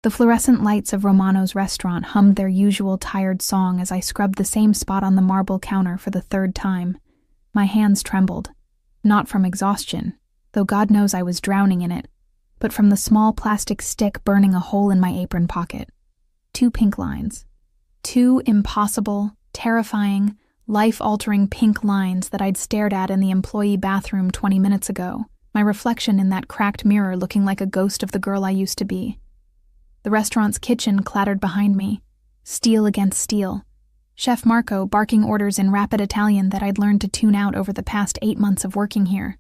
The fluorescent lights of Romano's restaurant hummed their usual tired song as I scrubbed the same spot on the marble counter for the third time. My hands trembled, not from exhaustion, though God knows I was drowning in it, but from the small plastic stick burning a hole in my apron pocket. 2 pink lines. 2 impossible, terrifying, life-altering pink lines that I'd stared at in the employee bathroom 20 minutes ago, my reflection in that cracked mirror looking like a ghost of the girl I used to be. The restaurant's kitchen clattered behind me, steel against steel. Chef Marco barking orders in rapid Italian that I'd learned to tune out over the past 8 months of working here.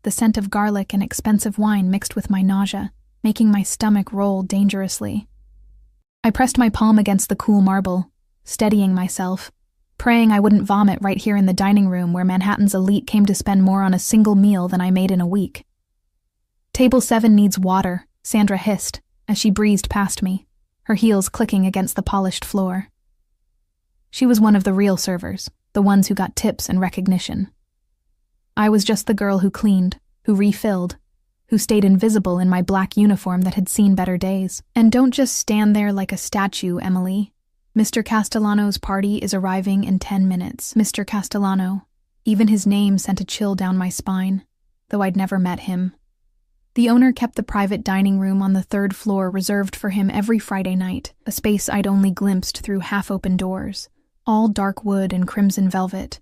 The scent of garlic and expensive wine mixed with my nausea, making my stomach roll dangerously. I pressed my palm against the cool marble, steadying myself, praying I wouldn't vomit right here in the dining room where Manhattan's elite came to spend more on a single meal than I made in a week. "Table 7 needs water," Sandra hissed as she breezed past me, her heels clicking against the polished floor. She was one of the real servers, the ones who got tips and recognition. I was just the girl who cleaned, who refilled, who stayed invisible in my black uniform that had seen better days. "And don't just stand there like a statue, Emily. Mr. Castellano's party is arriving in 10 minutes. Mr. Castellano." Even his name sent a chill down my spine, though I'd never met him. The owner kept the private dining room on the 3rd floor reserved for him every Friday night, a space I'd only glimpsed through half-open doors, all dark wood and crimson velvet,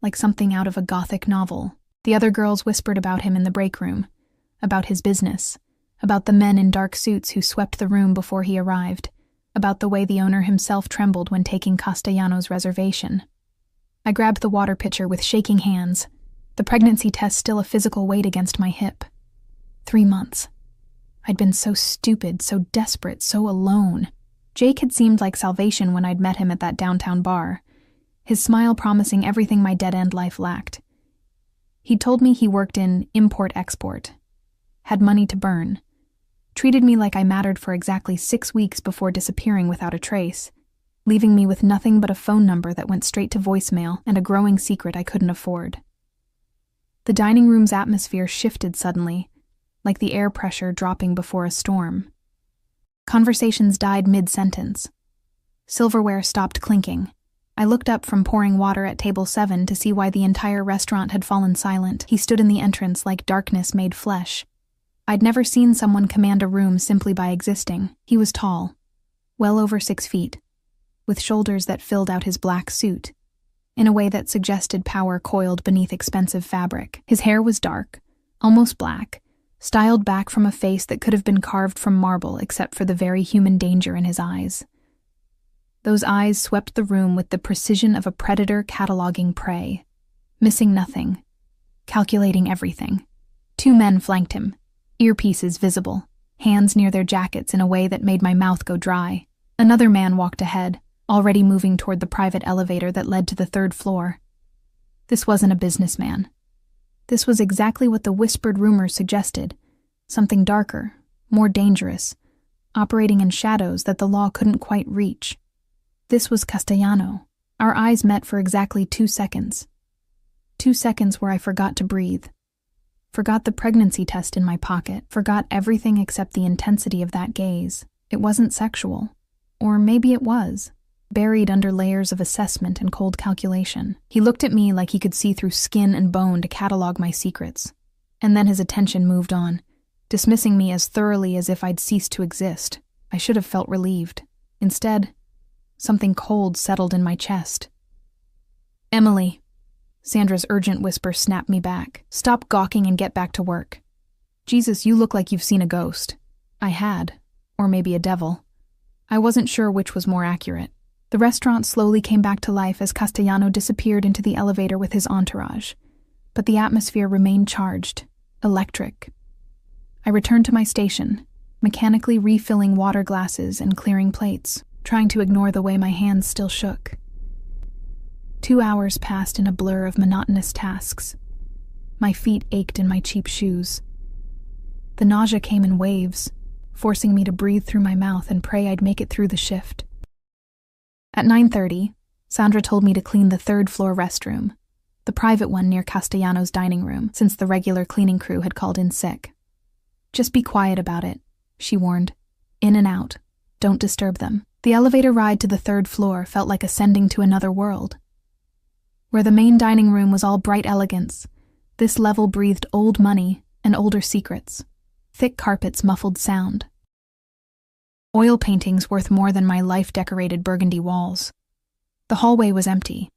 like something out of a Gothic novel. The other girls whispered about him in the break room, about his business, about the men in dark suits who swept the room before he arrived, about the way the owner himself trembled when taking Castellano's reservation. I grabbed the water pitcher with shaking hands, the pregnancy test still a physical weight against my hip. 3 months. I'd been so stupid, so desperate, so alone. Jake had seemed like salvation when I'd met him at that downtown bar, his smile promising everything my dead-end life lacked. He'd told me he worked in import-export, had money to burn, treated me like I mattered for exactly 6 weeks before disappearing without a trace, leaving me with nothing but a phone number that went straight to voicemail and a growing secret I couldn't afford. The dining room's atmosphere shifted suddenly, like the air pressure dropping before a storm. Conversations died mid-sentence. Silverware stopped clinking. I looked up from pouring water at table 7 to see why the entire restaurant had fallen silent. He stood in the entrance like darkness made flesh. I'd never seen someone command a room simply by existing. He was tall, well over 6 feet, with shoulders that filled out his black suit, in a way that suggested power coiled beneath expensive fabric. His hair was dark, almost black, styled back from a face that could have been carved from marble except for the very human danger in his eyes. Those eyes swept the room with the precision of a predator cataloging prey, missing nothing, calculating everything. 2 men flanked him, earpieces visible, hands near their jackets in a way that made my mouth go dry. Another man walked ahead, already moving toward the private elevator that led to the 3rd floor. This wasn't a businessman. This was exactly what the whispered rumors suggested, something darker, more dangerous, operating in shadows that the law couldn't quite reach. This was Castellano. Our eyes met for exactly 2 seconds. 2 seconds where I forgot to breathe. Forgot the pregnancy test in my pocket. Forgot everything except the intensity of that gaze. It wasn't sexual. Or maybe it was, buried under layers of assessment and cold calculation. He looked at me like he could see through skin and bone to catalog my secrets. And then his attention moved on, dismissing me as thoroughly as if I'd ceased to exist. I should have felt relieved. Instead, something cold settled in my chest. "Emily," Sandra's urgent whisper snapped me back. "Stop gawking and get back to work. Jesus, you look like you've seen a ghost." I had, or maybe a devil. I wasn't sure which was more accurate. The restaurant slowly came back to life as Castellano disappeared into the elevator with his entourage, but the atmosphere remained charged, electric. I returned to my station, mechanically refilling water glasses and clearing plates, trying to ignore the way my hands still shook. 2 hours passed in a blur of monotonous tasks. My feet ached in my cheap shoes. The nausea came in waves, forcing me to breathe through my mouth and pray I'd make it through the shift. At 9:30, Sandra told me to clean the 3rd floor restroom, the private one near Castellano's dining room, since the regular cleaning crew had called in sick. "Just be quiet about it," she warned. In and out. Don't disturb them. The elevator ride to the third floor felt like ascending to another world. Where the main dining room was all bright elegance, this level breathed old money and older secrets. Thick carpets muffled sound. Oil paintings worth more than my life-decorated burgundy walls. The hallway was empty,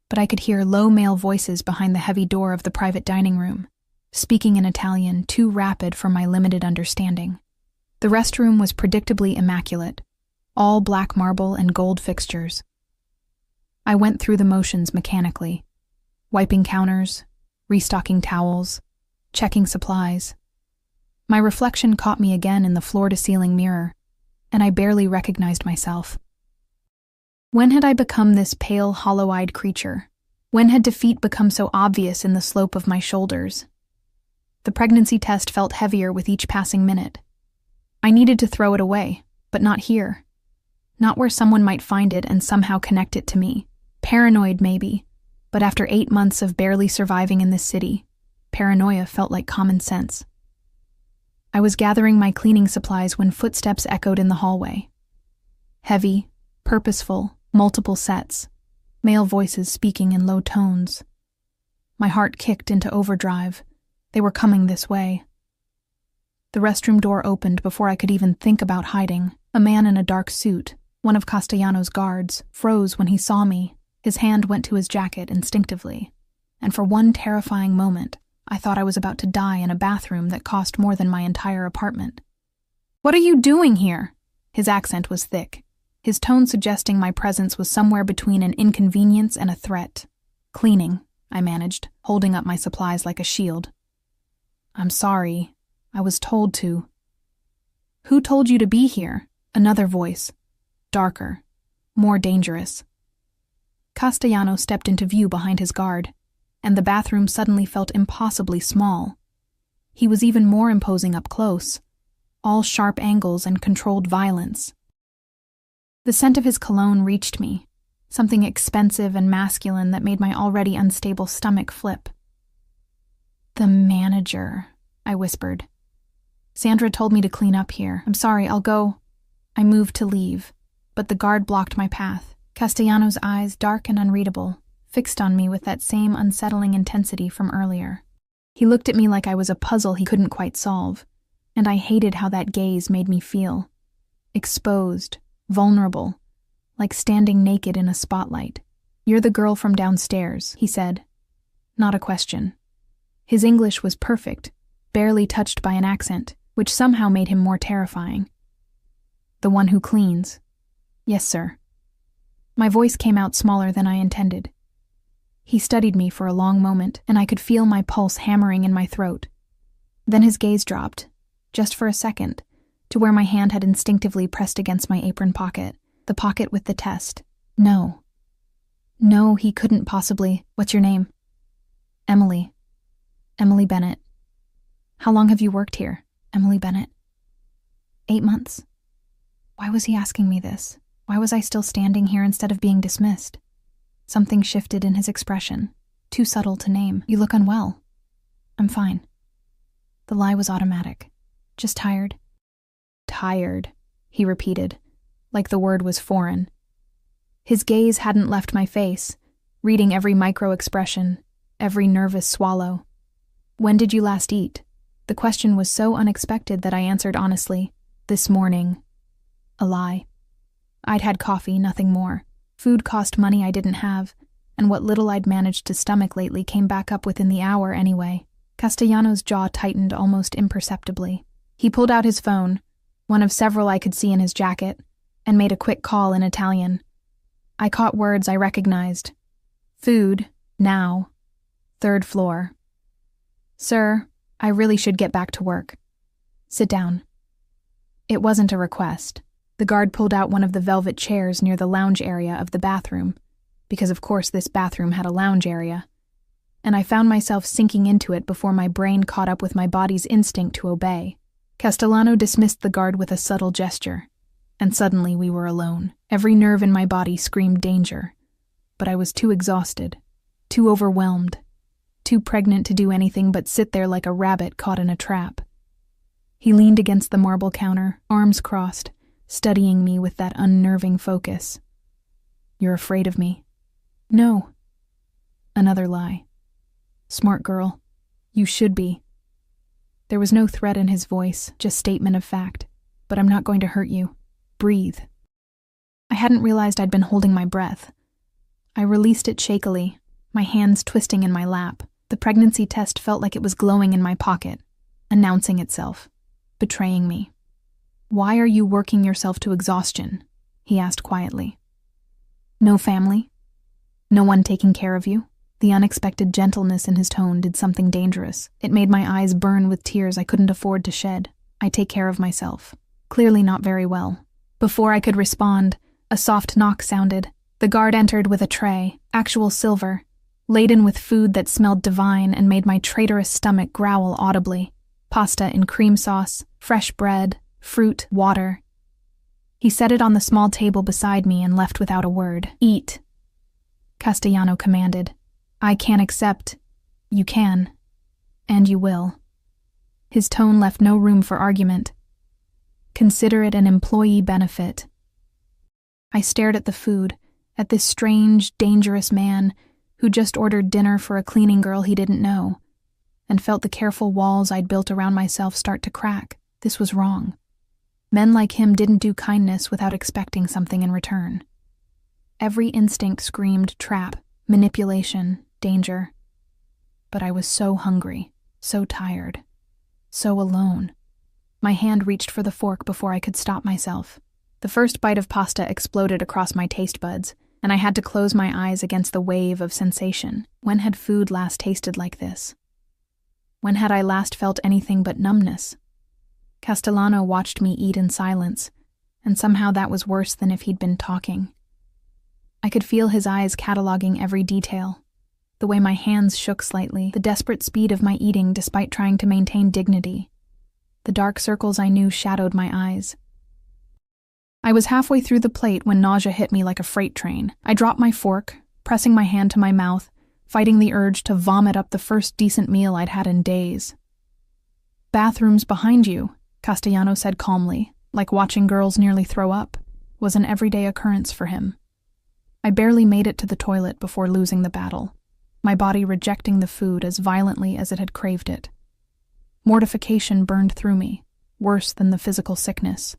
but I could hear low male voices behind the heavy door of the private dining room, speaking in Italian too rapid for my limited understanding. The restroom was predictably immaculate, all black marble and gold fixtures. I went through the motions mechanically, wiping counters, restocking towels, checking supplies. My reflection caught me again in the floor-to-ceiling mirror, and I barely recognized myself. When had I become this pale, hollow-eyed creature? When had defeat become so obvious in the slope of my shoulders? The pregnancy test felt heavier with each passing minute. I needed to throw it away, but not here. Not where someone might find it and somehow connect it to me. Paranoid, maybe, but after 8 months of barely surviving in this city, paranoia felt like common sense. I was gathering my cleaning supplies when footsteps echoed in the hallway. Heavy, purposeful, multiple sets, male voices speaking in low tones. My heart kicked into overdrive. They were coming this way. The restroom door opened before I could even think about hiding. A man in a dark suit, one of Castellano's guards, froze when he saw me. His hand went to his jacket instinctively, and for one terrifying moment, I thought I was about to die in a bathroom that cost more than my entire apartment. "What are you doing here?" His accent was thick, his tone suggesting my presence was somewhere between an inconvenience and a threat. "Cleaning," I managed, holding up my supplies like a shield. "I'm sorry. I was told to." "Who told you to be here?" Another voice, darker, more dangerous. Castellano stepped into view behind his guard, and the bathroom suddenly felt impossibly small. He was even more imposing up close, all sharp angles and controlled violence. The scent of his cologne reached me, something expensive and masculine that made my already unstable stomach flip. "The manager," I whispered. "Sandra told me to clean up here. I'm sorry, I'll go." I moved to leave, but the guard blocked my path. Castellano's eyes, dark and unreadable, fixed on me with that same unsettling intensity from earlier. He looked at me like I was a puzzle he couldn't quite solve, and I hated how that gaze made me feel. Exposed, vulnerable, like standing naked in a spotlight. "You're the girl from downstairs," he said. Not a question. His English was perfect, barely touched by an accent, which somehow made him more terrifying. "The one who cleans." "Yes, sir." My voice came out smaller than I intended. He studied me for a long moment, and I could feel my pulse hammering in my throat. Then his gaze dropped, just for a second, to where my hand had instinctively pressed against my apron pocket, the pocket with the test. No. No, he couldn't possibly. "What's your name?" "Emily. Emily Bennett." "How long have you worked here?" "Emily Bennett." 8 months. Why was he asking me this? Why was I still standing here instead of being dismissed? Something shifted in his expression, too subtle to name. "You look unwell." "I'm fine." The lie was automatic. "Just tired." "Tired," he repeated, like the word was foreign. His gaze hadn't left my face, reading every micro-expression, every nervous swallow. "When did you last eat?" The question was so unexpected that I answered honestly, "This morning." A lie. I'd had coffee, nothing more. Food cost money I didn't have, and what little I'd managed to stomach lately came back up within the hour anyway. Castellano's jaw tightened almost imperceptibly. He pulled out his phone, one of several I could see in his jacket, and made a quick call in Italian. I caught words I recognized. "Food, now. 3rd floor. Sir, I really should get back to work." "Sit down." It wasn't a request. The guard pulled out one of the velvet chairs near the lounge area of the bathroom, because of course this bathroom had a lounge area, and I found myself sinking into it before my brain caught up with my body's instinct to obey. Castellano dismissed the guard with a subtle gesture, and suddenly we were alone. Every nerve in my body screamed danger, but I was too exhausted, too overwhelmed, too pregnant to do anything but sit there like a rabbit caught in a trap. He leaned against the marble counter, arms crossed, studying me with that unnerving focus. "You're afraid of me?" "No." Another lie. "Smart girl. You should be." There was no threat in his voice, just statement of fact. "But I'm not going to hurt you. Breathe." I hadn't realized I'd been holding my breath. I released it shakily, my hands twisting in my lap. The pregnancy test felt like it was glowing in my pocket, announcing itself, betraying me. "Why are you working yourself to exhaustion?" he asked quietly. "No family? No one taking care of you?" The unexpected gentleness in his tone did something dangerous. It made my eyes burn with tears I couldn't afford to shed. "I take care of myself." Clearly not very well. Before I could respond, a soft knock sounded. The guard entered with a tray, actual silver, laden with food that smelled divine and made my traitorous stomach growl audibly. Pasta in cream sauce, fresh bread, fruit, water. He set it on the small table beside me and left without a word. "Eat," Castellano commanded. "I can't accept." "You can. And you will." His tone left no room for argument. "Consider it an employee benefit." I stared at the food, at this strange, dangerous man who just ordered dinner for a cleaning girl he didn't know, and felt the careful walls I'd built around myself start to crack. This was wrong. Men like him didn't do kindness without expecting something in return. Every instinct screamed trap, manipulation, danger. But I was so hungry, so tired, so alone. My hand reached for the fork before I could stop myself. The first bite of pasta exploded across my taste buds, and I had to close my eyes against the wave of sensation. When had food last tasted like this? When had I last felt anything but numbness? Castellano watched me eat in silence, and somehow that was worse than if he'd been talking. I could feel his eyes cataloging every detail, the way my hands shook slightly, the desperate speed of my eating despite trying to maintain dignity. The dark circles I knew shadowed my eyes. I was halfway through the plate when nausea hit me like a freight train. I dropped my fork, pressing my hand to my mouth, fighting the urge to vomit up the first decent meal I'd had in days. "Bathroom's behind you," Castellano said calmly, like watching girls nearly throw up, was an everyday occurrence for him. I barely made it to the toilet before losing the battle, my body rejecting the food as violently as it had craved it. Mortification burned through me, worse than the physical sickness.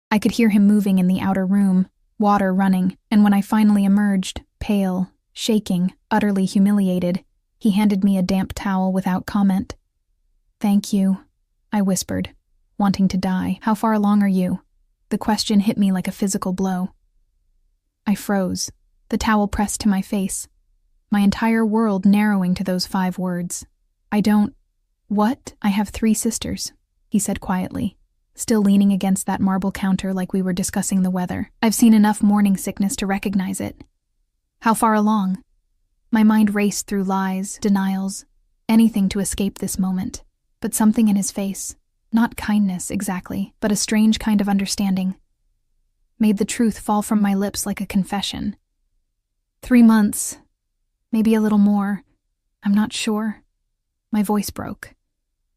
I could hear him moving in the outer room, water running, and when I finally emerged, pale, shaking, utterly humiliated, he handed me a damp towel without comment. "Thank you," I whispered, wanting to die. "How far along are you?" The question hit me like a physical blow. I froze, the towel pressed to my face, my entire world narrowing to those 5 words. "What? I have 3 sisters," he said quietly, still leaning against that marble counter like we were discussing the weather. "I've seen enough morning sickness to recognize it." "How far along?" My mind raced through lies, denials, anything to escape this moment. But something in his face, not kindness exactly, but a strange kind of understanding, made the truth fall from my lips like a confession. 3 months, maybe a little more, I'm not sure. My voice broke.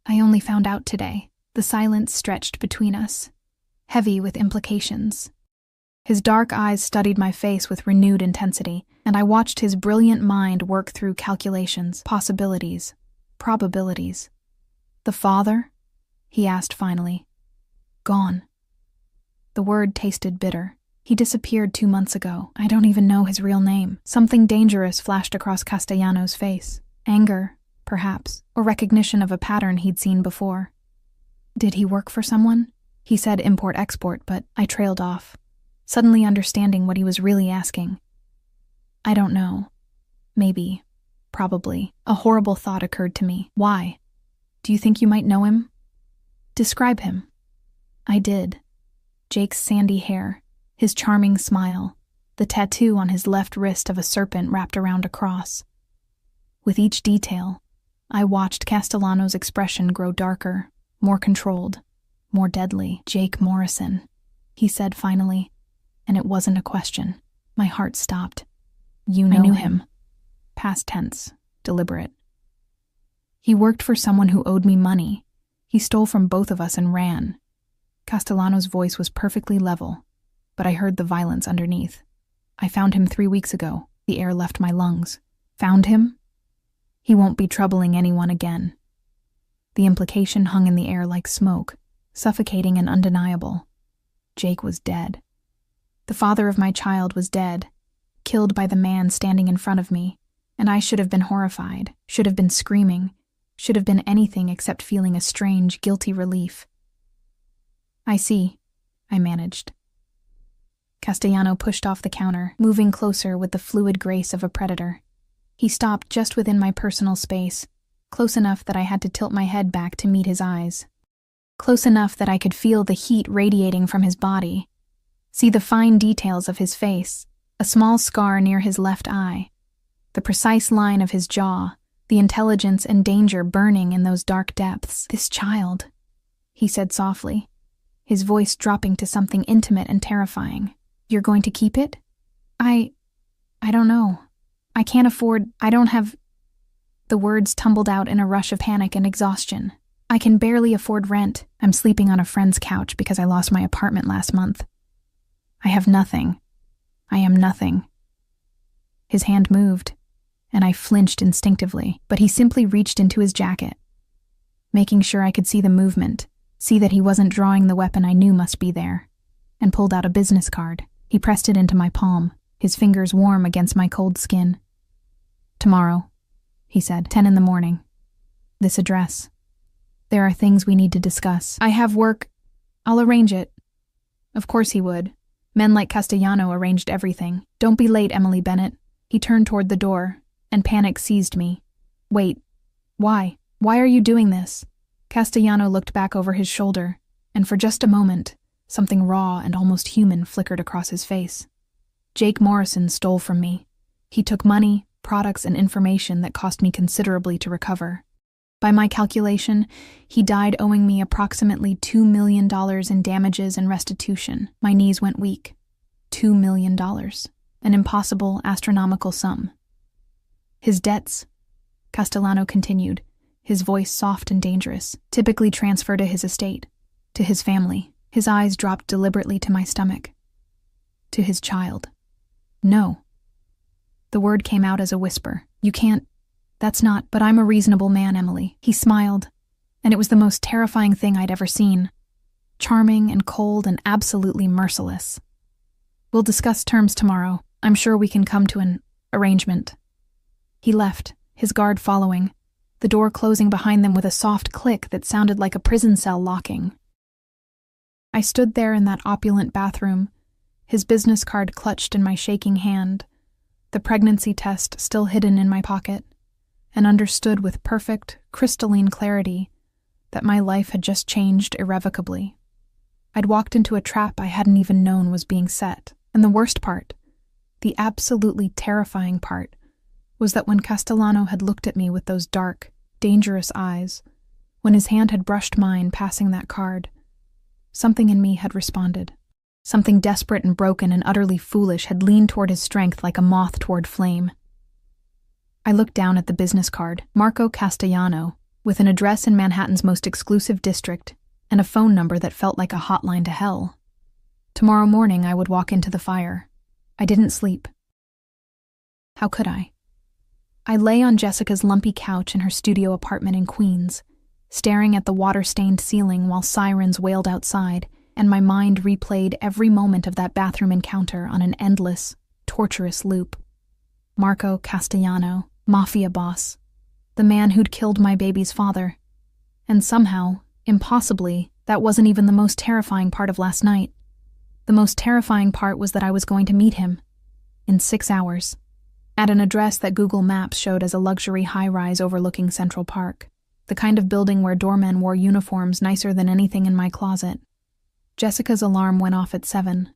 I only found out today. The silence stretched between us, heavy with implications. His dark eyes studied my face with renewed intensity, and I watched his brilliant mind work through calculations, possibilities, probabilities. "The father?" he asked finally. "Gone." The word tasted bitter. He disappeared 2 months ago. I don't even know his real name. Something dangerous flashed across Castellano's face. Anger, perhaps, or recognition of a pattern he'd seen before. "Did he work for someone?" He said import-export, but I trailed off, suddenly understanding what he was really asking. "I don't know. Maybe. Probably." A horrible thought occurred to me. "Why? Do you think you might know him?" "Describe him." I did. Jake's sandy hair, his charming smile, the tattoo on his left wrist of a serpent wrapped around a cross. With each detail, I watched Castellano's expression grow darker, more controlled, more deadly. "Jake Morrison," he said finally, and it wasn't a question. My heart stopped. "You know I knew him." Past tense, deliberate. "He worked for someone who owed me money. He stole from both of us and ran. Castellano's voice was perfectly level, but I heard the violence underneath. I found him 3 weeks ago. The air left my lungs. Found him? He won't be troubling anyone again. The implication hung in the air like smoke, suffocating and undeniable. Jake was dead. The father of my child was dead, killed by the man standing in front of me, and I should have been horrified, should have been screaming, should have been anything except feeling a strange, guilty relief. I see, I managed. Castellano pushed off the counter, moving closer with the fluid grace of a predator. He stopped just within my personal space, close enough that I had to tilt my head back to meet his eyes. Close enough that I could feel the heat radiating from his body, see the fine details of his face, a small scar near his left eye, the precise line of his jaw, the intelligence and danger burning in those dark depths. This child, he said softly, his voice dropping to something intimate and terrifying. You're going to keep it? I don't know. I can't afford, I don't have... The words tumbled out in a rush of panic and exhaustion. I can barely afford rent. I'm sleeping on a friend's couch because I lost my apartment last month. I have nothing. I am nothing. His hand moved, and I flinched instinctively, but he simply reached into his jacket, making sure I could see the movement, see that he wasn't drawing the weapon I knew must be there, and pulled out a business card. He pressed it into my palm, his fingers warm against my cold skin. Tomorrow, he said, 10 in the morning. This address. There are things we need to discuss. I have work. I'll arrange it. Of course he would. Men like Castellano arranged everything. Don't be late, Emily Bennett. He turned toward the door, and panic seized me. Wait. Why? Why are you doing this? Castellano looked back over his shoulder, and for just a moment, something raw and almost human flickered across his face. Jake Morrison stole from me. He took money, products, and information that cost me considerably to recover. By my calculation, he died owing me approximately $2 million in damages and restitution. My knees went weak. $2 million. An impossible, astronomical sum. His debts, Castellano continued, his voice soft and dangerous, typically transfer to his estate, to his family. His eyes dropped deliberately to my stomach. To his child. No. The word came out as a whisper. You can't. That's not, but I'm a reasonable man, Emily. He smiled, and it was the most terrifying thing I'd ever seen. Charming and cold and absolutely merciless. We'll discuss terms tomorrow. I'm sure we can come to an arrangement. He left, his guard following, the door closing behind them with a soft click that sounded like a prison cell locking. I stood there in that opulent bathroom, his business card clutched in my shaking hand, the pregnancy test still hidden in my pocket, and understood with perfect, crystalline clarity that my life had just changed irrevocably. I'd walked into a trap I hadn't even known was being set, and the worst part, the absolutely terrifying part, was that when Castellano had looked at me with those dark, dangerous eyes, when his hand had brushed mine passing that card, something in me had responded. Something desperate and broken and utterly foolish had leaned toward his strength like a moth toward flame. I looked down at the business card, Marco Castellano, with an address in Manhattan's most exclusive district and a phone number that felt like a hotline to hell. Tomorrow morning I would walk into the fire. I didn't sleep. How could I? I lay on Jessica's lumpy couch in her studio apartment in Queens, staring at the water-stained ceiling while sirens wailed outside, and my mind replayed every moment of that bathroom encounter on an endless, torturous loop. Marco Castellano, Mafia boss, the man who'd killed my baby's father. And somehow, impossibly, that wasn't even the most terrifying part of last night. The most terrifying part was that I was going to meet him. In 6 hours. At an address that Google Maps showed as a luxury high-rise overlooking Central Park. The kind of building where doormen wore uniforms nicer than anything in my closet. Jessica's alarm went off at 7.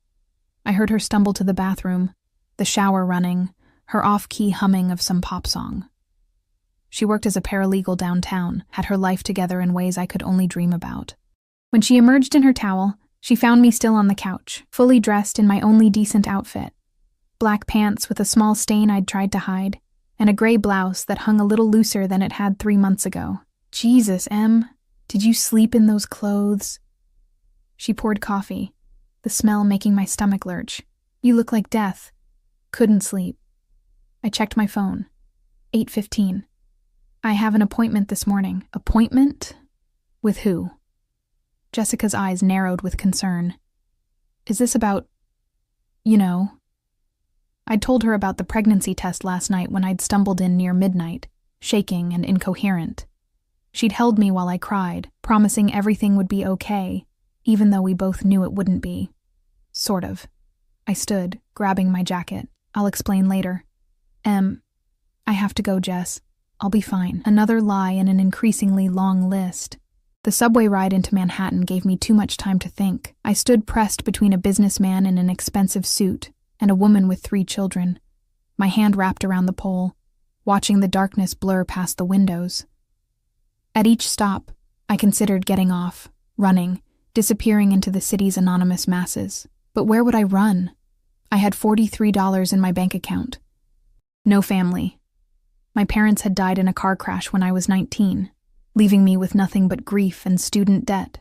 I heard her stumble to the bathroom, the shower running, her off-key humming of some pop song. She worked as a paralegal downtown, had her life together in ways I could only dream about. When she emerged in her towel, she found me still on the couch, fully dressed in my only decent outfit. Black pants with a small stain I'd tried to hide, and a gray blouse that hung a little looser than it had 3 months ago. Jesus, Em, Did you sleep in those clothes? She poured coffee, the smell making my stomach lurch. You look like death. Couldn't sleep. I checked my phone. 8:15. I have an appointment this morning. Appointment? With who? Jessica's eyes narrowed with concern. Is this about, you know? I'd told her about the pregnancy test last night when I'd stumbled in near midnight, shaking and incoherent. She'd held me while I cried, promising everything would be okay, even though we both knew it wouldn't be. Sort of. I stood, grabbing my jacket. I'll explain later. I have to go, Jess. I'll be fine. Another lie in an increasingly long list. The subway ride into Manhattan gave me too much time to think. I stood pressed between a businessman in an expensive suit and a woman with 3 children, my hand wrapped around the pole, watching the darkness blur past the windows. At each stop, I considered getting off, running, disappearing into the city's anonymous masses. But where would I run? I had $43 in my bank account. No family. My parents had died in a car crash when I was 19, leaving me with nothing but grief and student debt.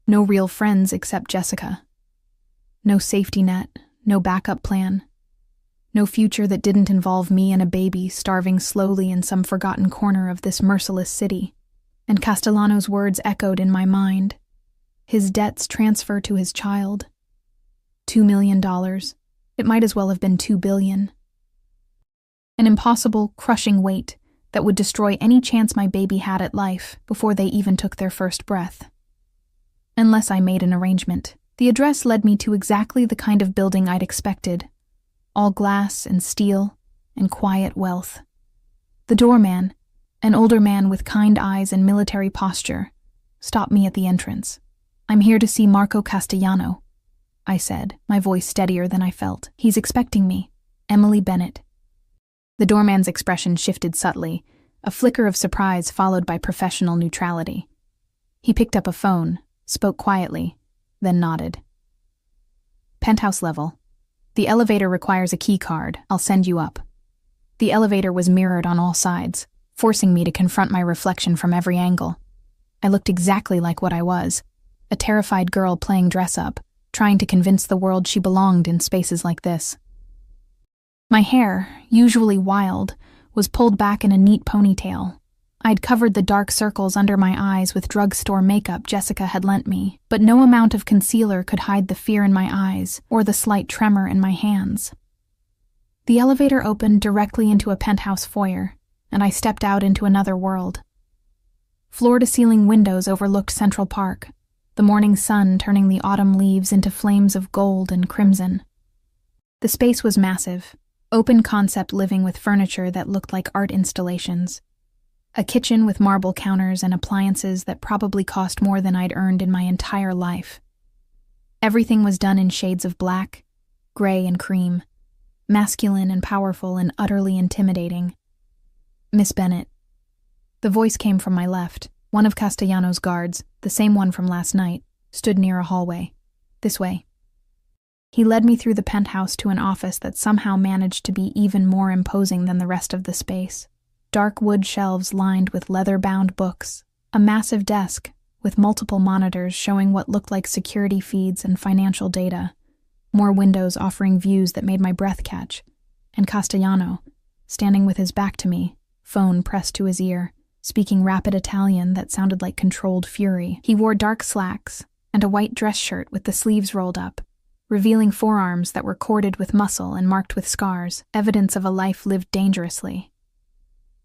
No real friends except Jessica. No safety net, no backup plan. No future that didn't involve me and a baby starving slowly in some forgotten corner of this merciless city. And Castellano's words echoed in my mind. His debts transfer to his child. $2 million. It might as well have been $2 billion. An impossible, crushing weight that would destroy any chance my baby had at life before they even took their first breath. Unless I made an arrangement. The address led me to exactly the kind of building I'd expected. All glass and steel and quiet wealth. The doorman, an older man with kind eyes and military posture, stopped me at the entrance. I'm here to see Marco Castellano, I said, my voice steadier than I felt. He's expecting me. Emily Bennett. The doorman's expression shifted subtly, a flicker of surprise followed by professional neutrality. He picked up a phone, spoke quietly, then nodded. Penthouse level. The elevator requires a key card. I'll send you up. The elevator was mirrored on all sides, forcing me to confront my reflection from every angle. I looked exactly like what I was, a terrified girl playing dress-up, trying to convince the world she belonged in spaces like this. My hair, usually wild, was pulled back in a neat ponytail. I'd covered the dark circles under my eyes with drugstore makeup Jessica had lent me, but no amount of concealer could hide the fear in my eyes or the slight tremor in my hands. The elevator opened directly into a penthouse foyer, and I stepped out into another world. Floor-to-ceiling windows overlooked Central Park, the morning sun turning the autumn leaves into flames of gold and crimson. The space was massive, open-concept living with furniture that looked like art installations. A kitchen with marble counters and appliances that probably cost more than I'd earned in my entire life. Everything was done in shades of black, gray and cream, masculine and powerful and utterly intimidating. Miss Bennett. The voice came from my left. One of Castellano's guards, the same one from last night, stood near a hallway. This way. He led me through the penthouse to an office that somehow managed to be even more imposing than the rest of the space. Dark wood shelves lined with leather-bound books, a massive desk with multiple monitors showing what looked like security feeds and financial data, more windows offering views that made my breath catch, and Castellano, standing with his back to me, phone pressed to his ear, speaking rapid Italian that sounded like controlled fury. He wore dark slacks and a white dress shirt with the sleeves rolled up, revealing forearms that were corded with muscle and marked with scars, evidence of a life lived dangerously.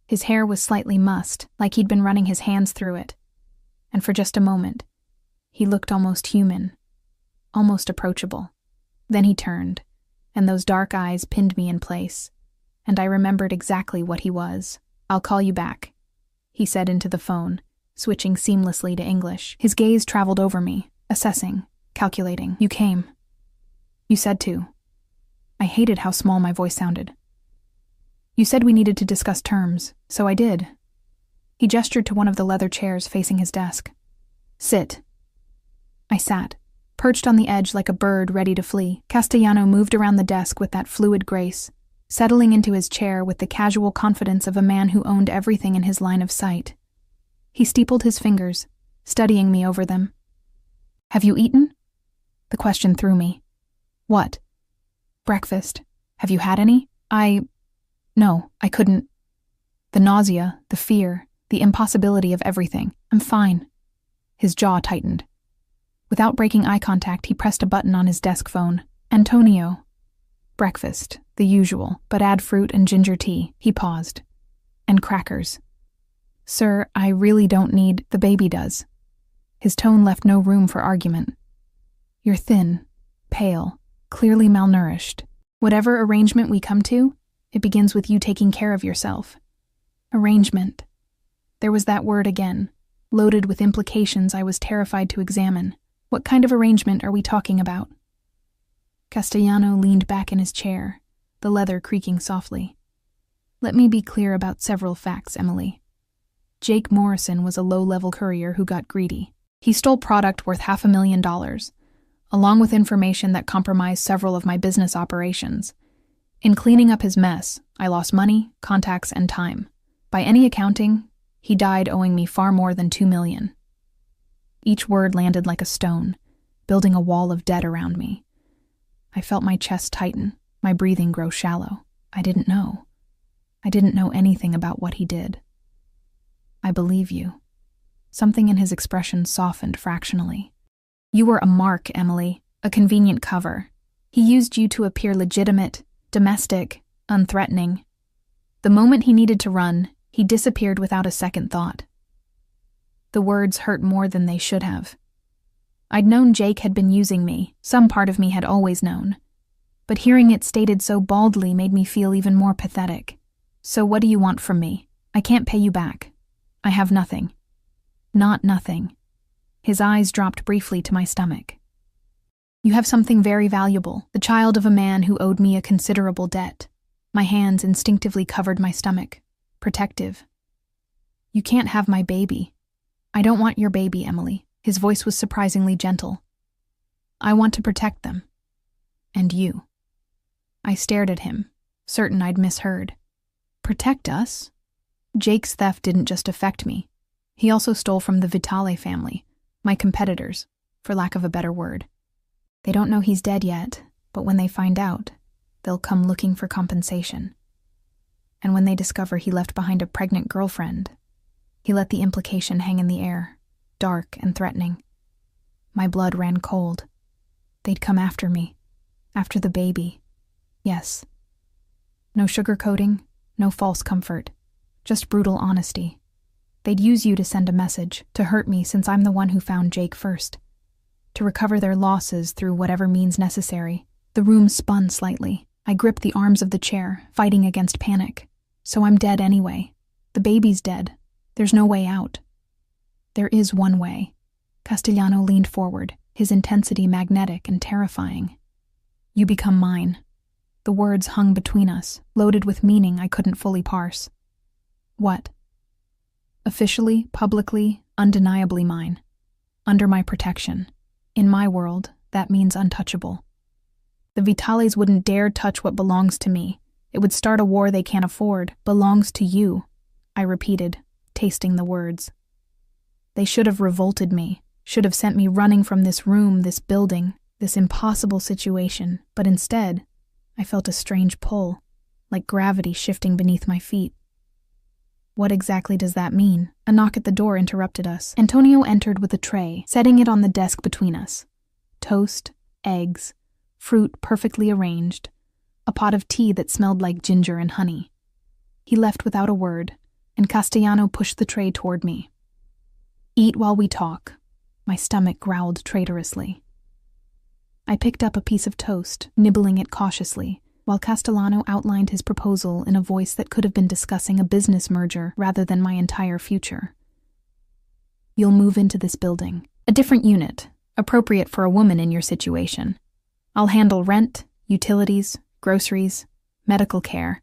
His hair was slightly mussed, like he'd been running his hands through it, and for just a moment, he looked almost human, almost approachable. Then he turned, and those dark eyes pinned me in place, and I remembered exactly what he was. I'll call you back, he said into the phone, switching seamlessly to English. His gaze traveled over me, assessing, calculating. You came. You said to. I hated how small my voice sounded. You said we needed to discuss terms, so I did. He gestured to one of the leather chairs facing his desk. Sit. I sat, perched on the edge like a bird ready to flee. Castellano moved around the desk with that fluid grace, settling into his chair with the casual confidence of a man who owned everything in his line of sight. He steepled his fingers, studying me over them. "Have you eaten?" The question threw me. "What?" "Breakfast. Have you had any?" No, I couldn't. The nausea, the fear, the impossibility of everything. "I'm fine." His jaw tightened. Without breaking eye contact, he pressed a button on his desk phone. "Antonio." "Breakfast, the usual, but add fruit and ginger tea." He paused. "And crackers." "Sir, I really don't need—" "The baby does." His tone left no room for argument. "You're thin, pale, clearly malnourished. Whatever arrangement we come to, it begins with you taking care of yourself." Arrangement. There was that word again, loaded with implications I was terrified to examine. What kind of arrangement are we talking about? Castellano leaned back in his chair, the leather creaking softly. "Let me be clear about several facts, Emily. Jake Morrison was a low-level courier who got greedy. He stole product worth $500,000, along with information that compromised several of my business operations. In cleaning up his mess, I lost money, contacts, and time. By any accounting, he died owing me far more than $2 million. Each word landed like a stone, building a wall of debt around me. I felt my chest tighten, my breathing grow shallow. I didn't know. I didn't know anything about what he did. "I believe you." Something in his expression softened fractionally. "You were a mark, Emily, a convenient cover. He used you to appear legitimate, domestic, unthreatening. The moment he needed to run, he disappeared without a second thought." The words hurt more than they should have. I'd known Jake had been using me, some part of me had always known. But hearing it stated so baldly made me feel even more pathetic. "So what do you want from me? I can't pay you back. I have nothing." "Not nothing." His eyes dropped briefly to my stomach. "You have something very valuable, the child of a man who owed me a considerable debt." My hands instinctively covered my stomach, protective. "You can't have my baby." "I don't want your baby, Emily." His voice was surprisingly gentle. "I want to protect them. And you." I stared at him, certain I'd misheard. "Protect us?" Jake's theft didn't just affect me. He also stole from the Vitale family, my competitors, for lack of a better word. They don't know he's dead yet, but when they find out, they'll come looking for compensation. And when they discover he left behind a pregnant girlfriend, he let the implication hang in the air, dark and threatening. My blood ran cold. They'd come after me, after the baby. Yes. No sugarcoating, no false comfort, just brutal honesty. They'd use you to send a message, to hurt me since I'm the one who found Jake first, to recover their losses through whatever means necessary. The room spun slightly. I gripped the arms of the chair, fighting against panic. So I'm dead anyway. The baby's dead. There's no way out. There is one way. Castellano leaned forward, his intensity magnetic and terrifying. "You become mine." The words hung between us, loaded with meaning I couldn't fully parse. "What?" "Officially, publicly, undeniably mine. Under my protection. In my world, that means untouchable. The Vitales wouldn't dare touch what belongs to me. It would start a war they can't afford. Belongs to you," I repeated, tasting the words. They should have revolted me, should have sent me running from this room, this building, this impossible situation, but instead, I felt a strange pull, like gravity shifting beneath my feet. "What exactly does that mean?" A knock at the door interrupted us. Antonio entered with a tray, setting it on the desk between us. Toast, eggs, fruit perfectly arranged, a pot of tea that smelled like ginger and honey. He left without a word, and Castellano pushed the tray toward me. "Eat while we talk." My stomach growled traitorously. I picked up a piece of toast, nibbling it cautiously, while Castellano outlined his proposal in a voice that could have been discussing a business merger rather than my entire future. "You'll move into this building, a different unit, appropriate for a woman in your situation. I'll handle rent, utilities, groceries, medical care,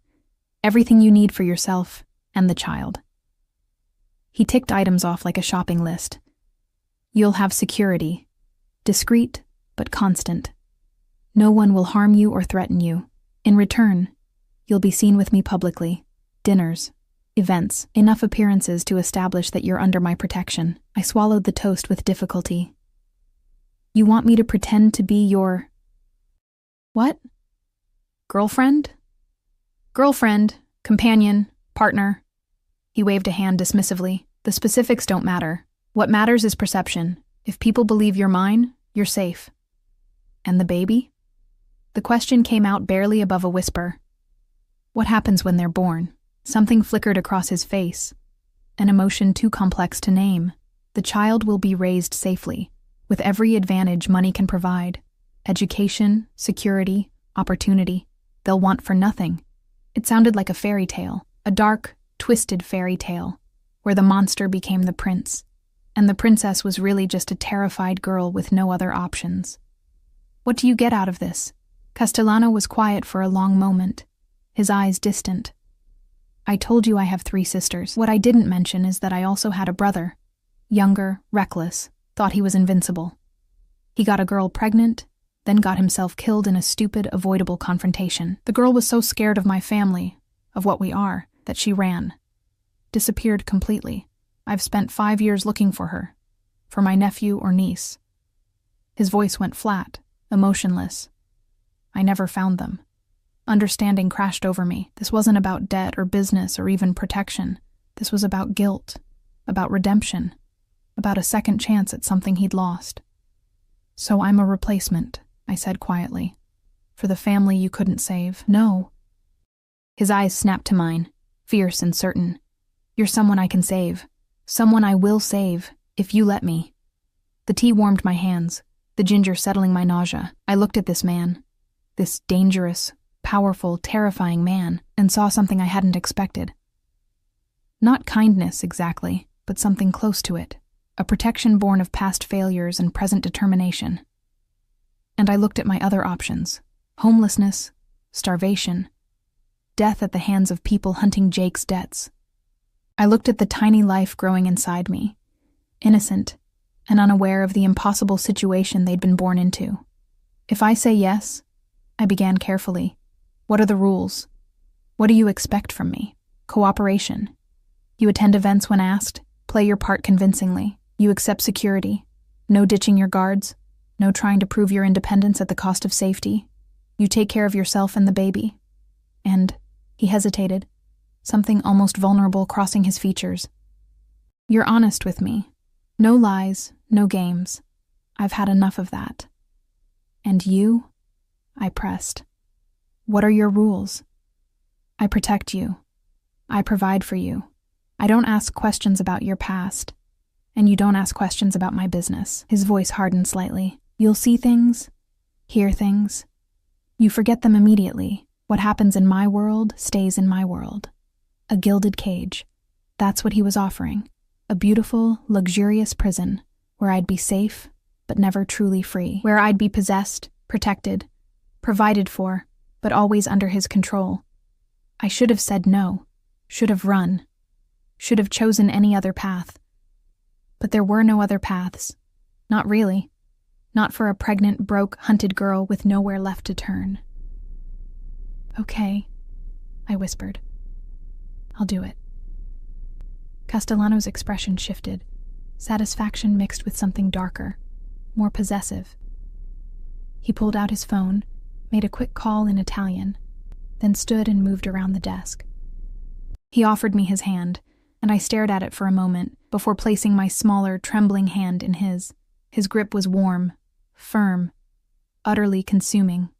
everything you need for yourself and the child." He ticked items off like a shopping list. "You'll have security, discreet but constant. No one will harm you or threaten you. In return, you'll be seen with me publicly, dinners, Events. Enough appearances to establish that you're under my protection. I swallowed the toast with difficulty. You want me to pretend to be your... What? Girlfriend? Girlfriend, companion, partner. He waved a hand dismissively. The specifics don't matter. What matters is perception. If people believe you're mine, you're safe. And the baby? The question came out barely above a whisper. What happens when they're born? Something flickered across his face. An emotion too complex to name. The child will be raised safely, with every advantage money can provide. Education, security, opportunity. They'll want for nothing. It sounded like a fairy tale, a dark, twisted fairy tale, where the monster became the prince, and the princess was really just a terrified girl with no other options. What do you get out of this? Castellano was quiet for a long moment, his eyes distant. I told you I have 3 sisters. What I didn't mention is that I also had a brother. Younger, reckless, thought he was invincible. He got a girl pregnant, then got himself killed in a stupid, avoidable confrontation. The girl was so scared of my family, of what we are, that she ran. Disappeared completely. I've spent 5 years looking for her. For my nephew or niece. His voice went flat, emotionless. I never found them. Understanding crashed over me. This wasn't about debt or business or even protection. This was about guilt, about redemption, about a second chance at something he'd lost. So I'm a replacement, I said quietly. For the family you couldn't save. No. His eyes snapped to mine, fierce and certain. You're someone I can save. Someone I will save, if you let me. The tea warmed my hands, the ginger settling my nausea. I looked at this man, this dangerous, powerful, terrifying man, and saw something I hadn't expected. Not kindness, exactly, but something close to it. A protection born of past failures and present determination. And I looked at my other options. Homelessness, starvation, death at the hands of people hunting Jake's debts. I looked at the tiny life growing inside me, innocent and unaware of the impossible situation they'd been born into. If I say yes, I began carefully. What are the rules? What do you expect from me? Cooperation. You attend events when asked, play your part convincingly. You accept security. No ditching your guards. No trying to prove your independence at the cost of safety. You take care of yourself and the baby. And, he hesitated, something almost vulnerable crossing his features. You're honest with me. No lies, no games. I've had enough of that. And you? I pressed. What are your rules? I protect you. I provide for you. I don't ask questions about your past. And you don't ask questions about my business. His voice hardened slightly. You'll see things, hear things. You forget them immediately. What happens in my world stays in my world. A gilded cage. That's what he was offering. A beautiful, luxurious prison where I'd be safe, but never truly free. Where I'd be possessed, protected, provided for, but always under his control. I should have said no, should have run, should have chosen any other path. But there were no other paths. Not really. Not for a pregnant, broke, hunted girl with nowhere left to turn. Okay, I whispered. I'll do it. Castellano's expression shifted, satisfaction mixed with something darker, more possessive. He pulled out his phone, made a quick call in Italian, then stood and moved around the desk. He offered me his hand, and I stared at it for a moment before placing my smaller, trembling hand in his. His grip was warm, firm, utterly consuming.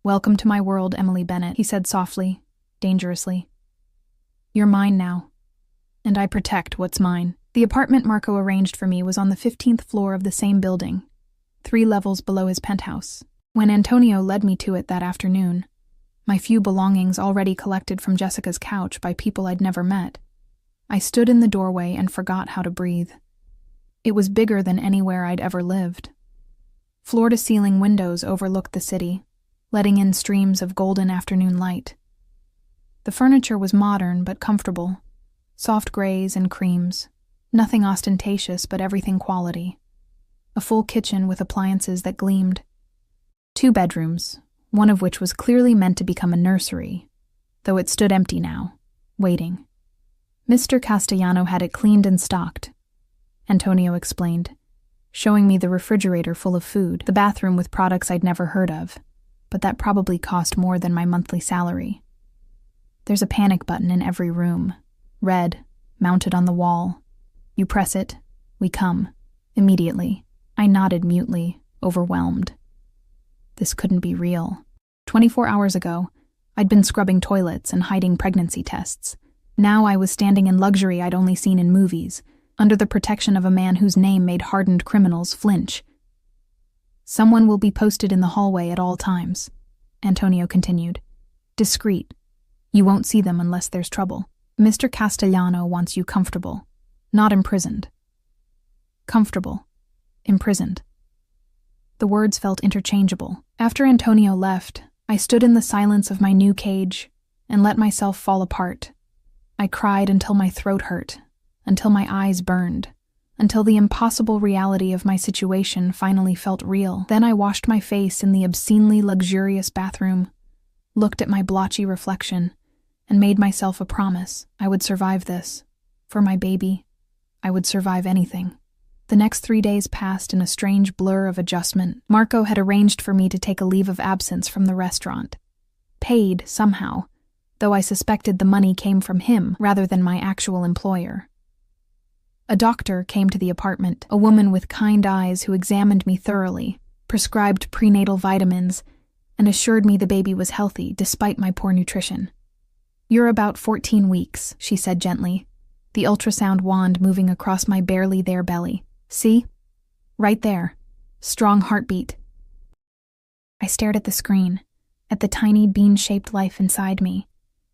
Welcome to my world, Emily Bennett, he said softly, dangerously. You're mine now, and I protect what's mine. The apartment Marco arranged for me was on the 15th floor of the same building, 3 levels below his penthouse. When Antonio led me to it that afternoon, my few belongings already collected from Jessica's couch by people I'd never met, I stood in the doorway and forgot how to breathe. It was bigger than anywhere I'd ever lived. Floor-to-ceiling windows overlooked the city, letting in streams of golden afternoon light. The furniture was modern but comfortable, soft grays and creams, nothing ostentatious but everything quality. A full kitchen with appliances that gleamed. 2 bedrooms, one of which was clearly meant to become a nursery, though it stood empty now, waiting. Mr. Castellano had it cleaned and stocked, Antonio explained, showing me the refrigerator full of food, the bathroom with products I'd never heard of, but that probably cost more than my monthly salary. There's a panic button in every room, red, mounted on the wall. You press it, we come. Immediately. I nodded mutely, overwhelmed. This couldn't be real. 24 hours ago, I'd been scrubbing toilets and hiding pregnancy tests. Now I was standing in luxury I'd only seen in movies, under the protection of a man whose name made hardened criminals flinch. Someone will be posted in the hallway at all times, Antonio continued. Discreet. You won't see them unless there's trouble. Mr. Castellano wants you comfortable, not imprisoned. Comfortable. Imprisoned. The words felt interchangeable. After Antonio left, I stood in the silence of my new cage and let myself fall apart. I cried until my throat hurt, until my eyes burned, until the impossible reality of my situation finally felt real. Then I washed my face in the obscenely luxurious bathroom, looked at my blotchy reflection, and made myself a promise I would survive this. For my baby, I would survive anything. The next 3 days passed in a strange blur of adjustment. Marco had arranged for me to take a leave of absence from the restaurant. Paid, somehow, though I suspected the money came from him rather than my actual employer. A doctor came to the apartment, a woman with kind eyes who examined me thoroughly, prescribed prenatal vitamins, and assured me the baby was healthy despite my poor nutrition. You're about 14 weeks, she said gently, the ultrasound wand moving across my barely there belly. See? Right there. Strong heartbeat. I stared at the screen, at the tiny bean-shaped life inside me,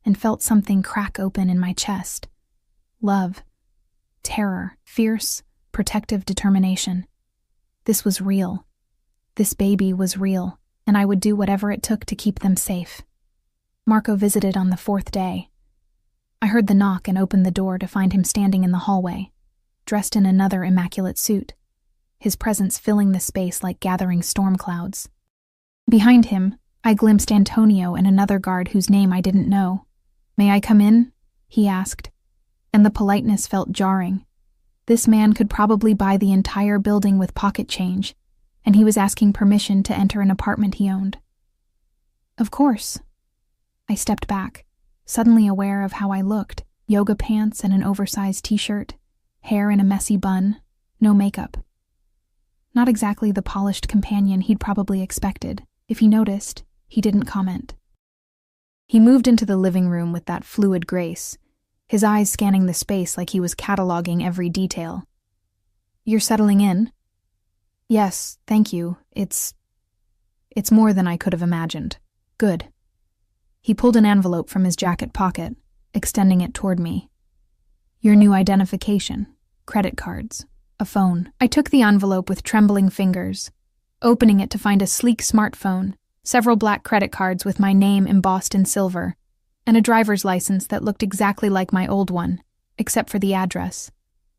and felt something crack open in my chest. Love. Terror. Fierce, protective determination. This was real. This baby was real, and I would do whatever it took to keep them safe. Marco visited on the 4th day. I heard the knock and opened the door to find him standing in the hallway, dressed in another immaculate suit, his presence filling the space like gathering storm clouds. Behind him, I glimpsed Antonio and another guard whose name I didn't know. May I come in? He asked, and the politeness felt jarring. This man could probably buy the entire building with pocket change, and he was asking permission to enter an apartment he owned. Of course. I stepped back, suddenly aware of how I looked, yoga pants and an oversized t-shirt, hair in a messy bun, no makeup. Not exactly the polished companion he'd probably expected. If he noticed, he didn't comment. He moved into the living room with that fluid grace, his eyes scanning the space like he was cataloging every detail. You're settling in? Yes, thank you. It's more than I could have imagined. Good. He pulled an envelope from his jacket pocket, extending it toward me. Your new identification, credit cards, a phone. I took the envelope with trembling fingers, opening it to find a sleek smartphone, several black credit cards with my name embossed in silver, and a driver's license that looked exactly like my old one, except for the address,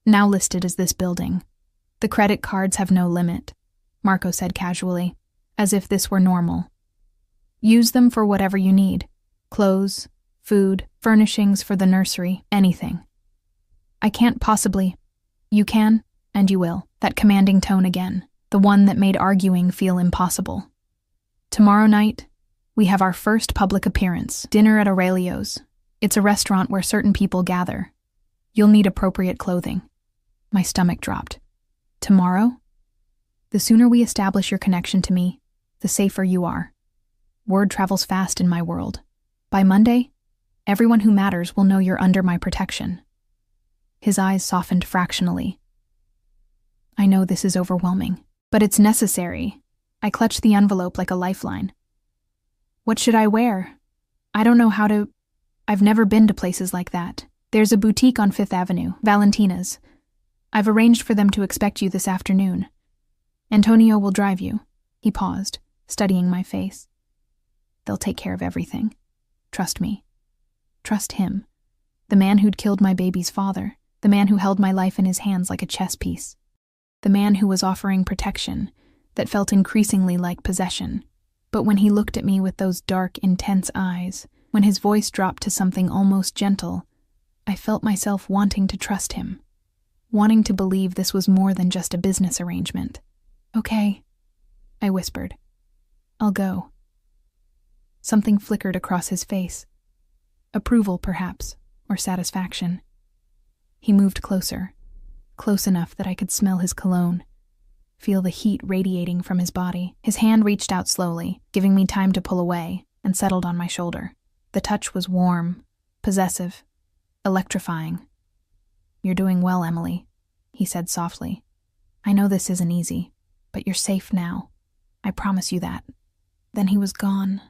now listed as this building. The credit cards have no limit, Marco said casually, as if this were normal. Use them for whatever you need. Clothes, food, furnishings for the nursery, anything. I can't possibly. You can, and you will. That commanding tone again, the one that made arguing feel impossible. Tomorrow night, we have our first public appearance, dinner at Aurelio's. It's a restaurant where certain people gather. You'll need appropriate clothing. My stomach dropped. Tomorrow? The sooner we establish your connection to me, the safer you are. Word travels fast in my world. By Monday, everyone who matters will know you're under my protection. His eyes softened fractionally. I know this is overwhelming, but it's necessary. I clutched the envelope like a lifeline. What should I wear? I don't know how to... I've never been to places like that. There's a boutique on 5th Avenue, Valentina's. I've arranged for them to expect you this afternoon. Antonio will drive you. He paused, studying my face. They'll take care of everything. Trust me. Trust him. The man who'd killed my baby's father. The man who held my life in his hands like a chess piece. The man who was offering protection that felt increasingly like possession. But when he looked at me with those dark, intense eyes, when his voice dropped to something almost gentle, I felt myself wanting to trust him, wanting to believe this was more than just a business arrangement. "Okay," I whispered. "I'll go." Something flickered across his face. Approval, perhaps, or satisfaction. He moved closer, close enough that I could smell his cologne, feel the heat radiating from his body. His hand reached out slowly, giving me time to pull away, and settled on my shoulder. The touch was warm, possessive, electrifying. "You're doing well, Emily," he said softly. "I know this isn't easy, but you're safe now. I promise you that." Then he was gone,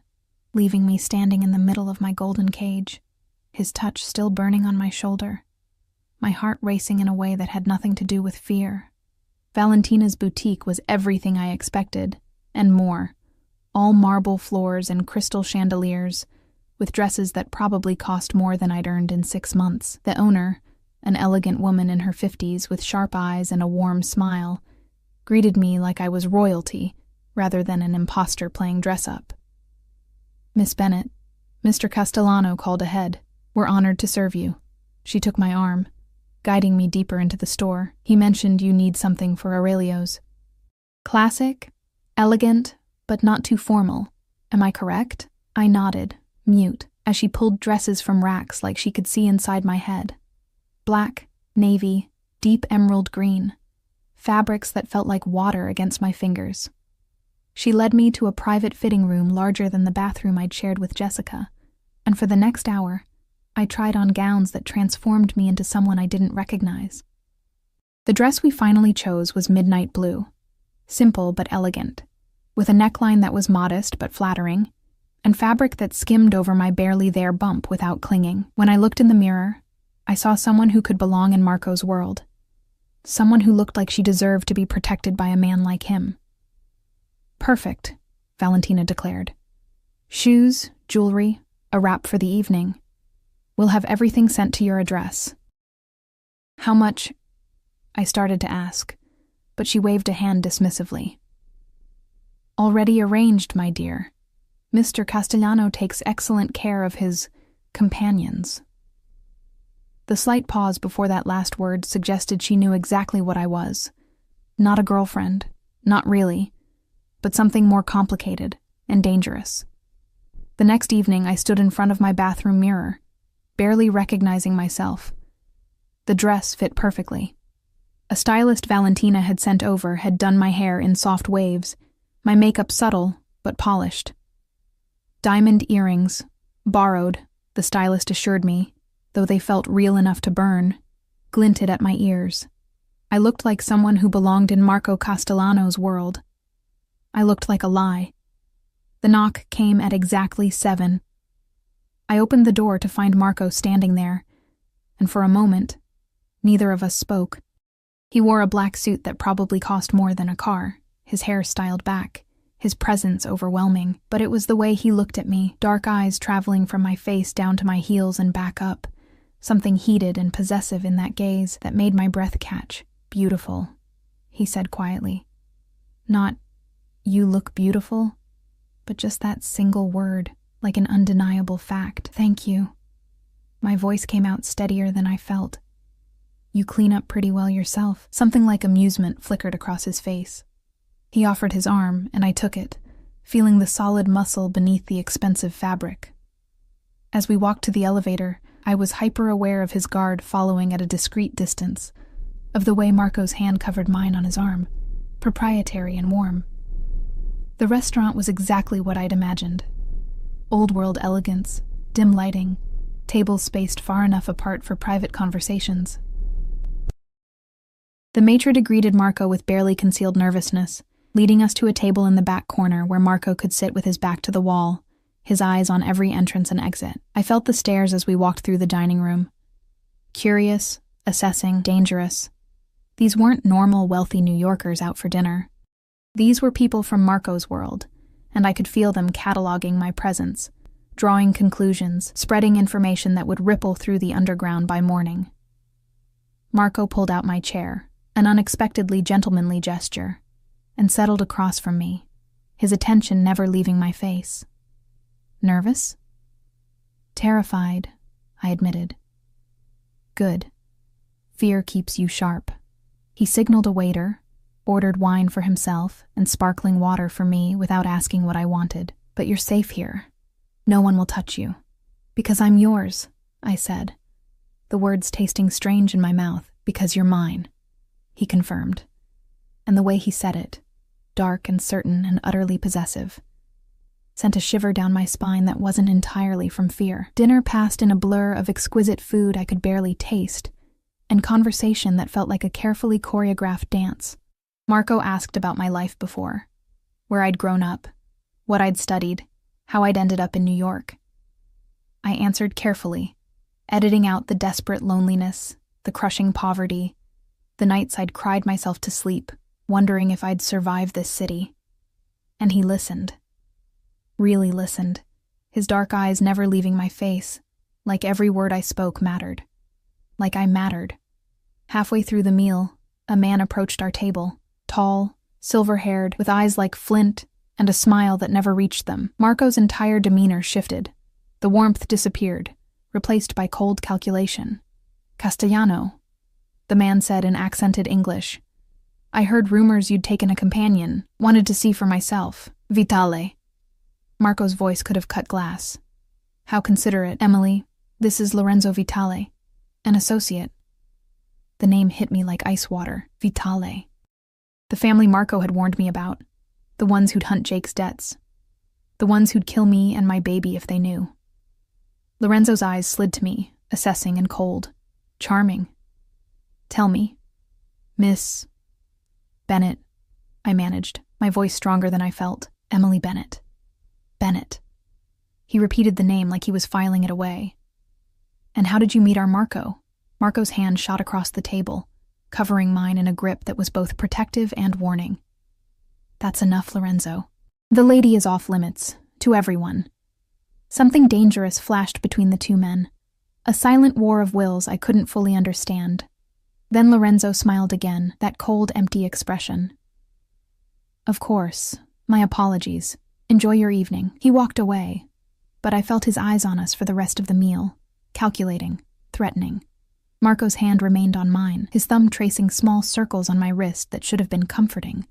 leaving me standing in the middle of my golden cage, his touch still burning on my shoulder, my heart racing in a way that had nothing to do with fear. Valentina's boutique was everything I expected, and more. All marble floors and crystal chandeliers, with dresses that probably cost more than I'd earned in 6 months. The owner, an elegant woman in her 50s with sharp eyes and a warm smile, greeted me like I was royalty rather than an imposter playing dress-up. "Miss Bennett, Mr. Castellano called ahead. We're honored to serve you." She took my arm, guiding me deeper into the store. "He mentioned you need something for Aurelio's. Classic, elegant, but not too formal. Am I correct?" I nodded, mute, as she pulled dresses from racks like she could see inside my head. Black, navy, deep emerald green. Fabrics that felt like water against my fingers. She led me to a private fitting room larger than the bathroom I'd shared with Jessica, and for the next hour, I tried on gowns that transformed me into someone I didn't recognize. The dress we finally chose was midnight blue, simple but elegant, with a neckline that was modest but flattering, and fabric that skimmed over my barely there bump without clinging. When I looked in the mirror, I saw someone who could belong in Marco's world. Someone who looked like she deserved to be protected by a man like him. "Perfect," Valentina declared. "Shoes, jewelry, a wrap for the evening. We'll have everything sent to your address." "How much?" I started to ask, but she waved a hand dismissively. "Already arranged, my dear. Mr. Castellano takes excellent care of his companions." The slight pause before that last word suggested she knew exactly what I was. Not a girlfriend, not really, but something more complicated and dangerous. The next evening, I stood in front of my bathroom mirror, barely recognizing myself. The dress fit perfectly. A stylist Valentina had sent over had done my hair in soft waves, my makeup subtle but polished. Diamond earrings, borrowed, the stylist assured me, though they felt real enough to burn, glinted at my ears. I looked like someone who belonged in Marco Castellano's world. I looked like a lie. The knock came at exactly 7. I opened the door to find Marco standing there, and for a moment, neither of us spoke. He wore a black suit that probably cost more than a car, his hair styled back, his presence overwhelming, but it was the way he looked at me, dark eyes traveling from my face down to my heels and back up, something heated and possessive in that gaze that made my breath catch. "Beautiful," he said quietly. Not, "You look beautiful," but just that single word, like an undeniable fact. "Thank you." My voice came out steadier than I felt. "You clean up pretty well yourself." Something like amusement flickered across his face. He offered his arm, and I took it, feeling the solid muscle beneath the expensive fabric. As we walked to the elevator, I was hyper-aware of his guard following at a discreet distance, of the way Marco's hand covered mine on his arm, proprietary and warm. The restaurant was exactly what I'd imagined. Old-world elegance, dim lighting, tables spaced far enough apart for private conversations. The maitre d' greeted Marco with barely concealed nervousness, leading us to a table in the back corner where Marco could sit with his back to the wall, his eyes on every entrance and exit. I felt the stares as we walked through the dining room. Curious, assessing, dangerous. These weren't normal, wealthy New Yorkers out for dinner. These were people from Marco's world, and I could feel them cataloging my presence, drawing conclusions, spreading information that would ripple through the underground by morning. Marco pulled out my chair, an unexpectedly gentlemanly gesture, and settled across from me, his attention never leaving my face. "Nervous?" "Terrified," I admitted. Good. Fear keeps you sharp. He signaled a waiter, ordered wine for himself and sparkling water for me without asking what I wanted. But you're safe here. No one will touch you. Because I'm yours, I said, the words tasting strange in my mouth. Because you're mine, he confirmed. And the way he said it, dark and certain and utterly possessive, sent a shiver down my spine that wasn't entirely from fear. Dinner passed in a blur of exquisite food I could barely taste, and conversation that felt like a carefully choreographed dance. Marco asked about my life before, where I'd grown up, what I'd studied, how I'd ended up in New York. I answered carefully, editing out the desperate loneliness, the crushing poverty, the nights I'd cried myself to sleep, wondering if I'd survive this city. And he listened. Really listened, his dark eyes never leaving my face, like every word I spoke mattered. Like I mattered. Halfway through the meal, a man approached our table, tall, silver-haired, with eyes like flint and a smile that never reached them. Marco's entire demeanor shifted. The warmth disappeared, replaced by cold calculation. Castellano, the man said in accented English. I heard rumors you'd taken a companion, wanted to see for myself. Vitale. Marco's voice could have cut glass. How considerate, Emily. This is Lorenzo Vitale, an associate. The name hit me like ice water. Vitale. The family Marco had warned me about. The ones who'd hunt Jake's debts. The ones who'd kill me and my baby if they knew. Lorenzo's eyes slid to me, assessing and cold. Charming. Tell me. Miss Bennett, I managed, my voice stronger than I felt. Emily Bennett. Bennett. He repeated the name like he was filing it away. And how did you meet our Marco? Marco's hand shot across the table, covering mine in a grip that was both protective and warning. That's enough, Lorenzo. The lady is off limits, to everyone. Something dangerous flashed between the two men, a silent war of wills I couldn't fully understand. Then Lorenzo smiled again, that cold, empty expression. Of course. My apologies. Enjoy your evening. He walked away, but I felt his eyes on us for the rest of the meal, calculating, threatening. Marco's hand remained on mine, his thumb tracing small circles on my wrist that should have been comforting,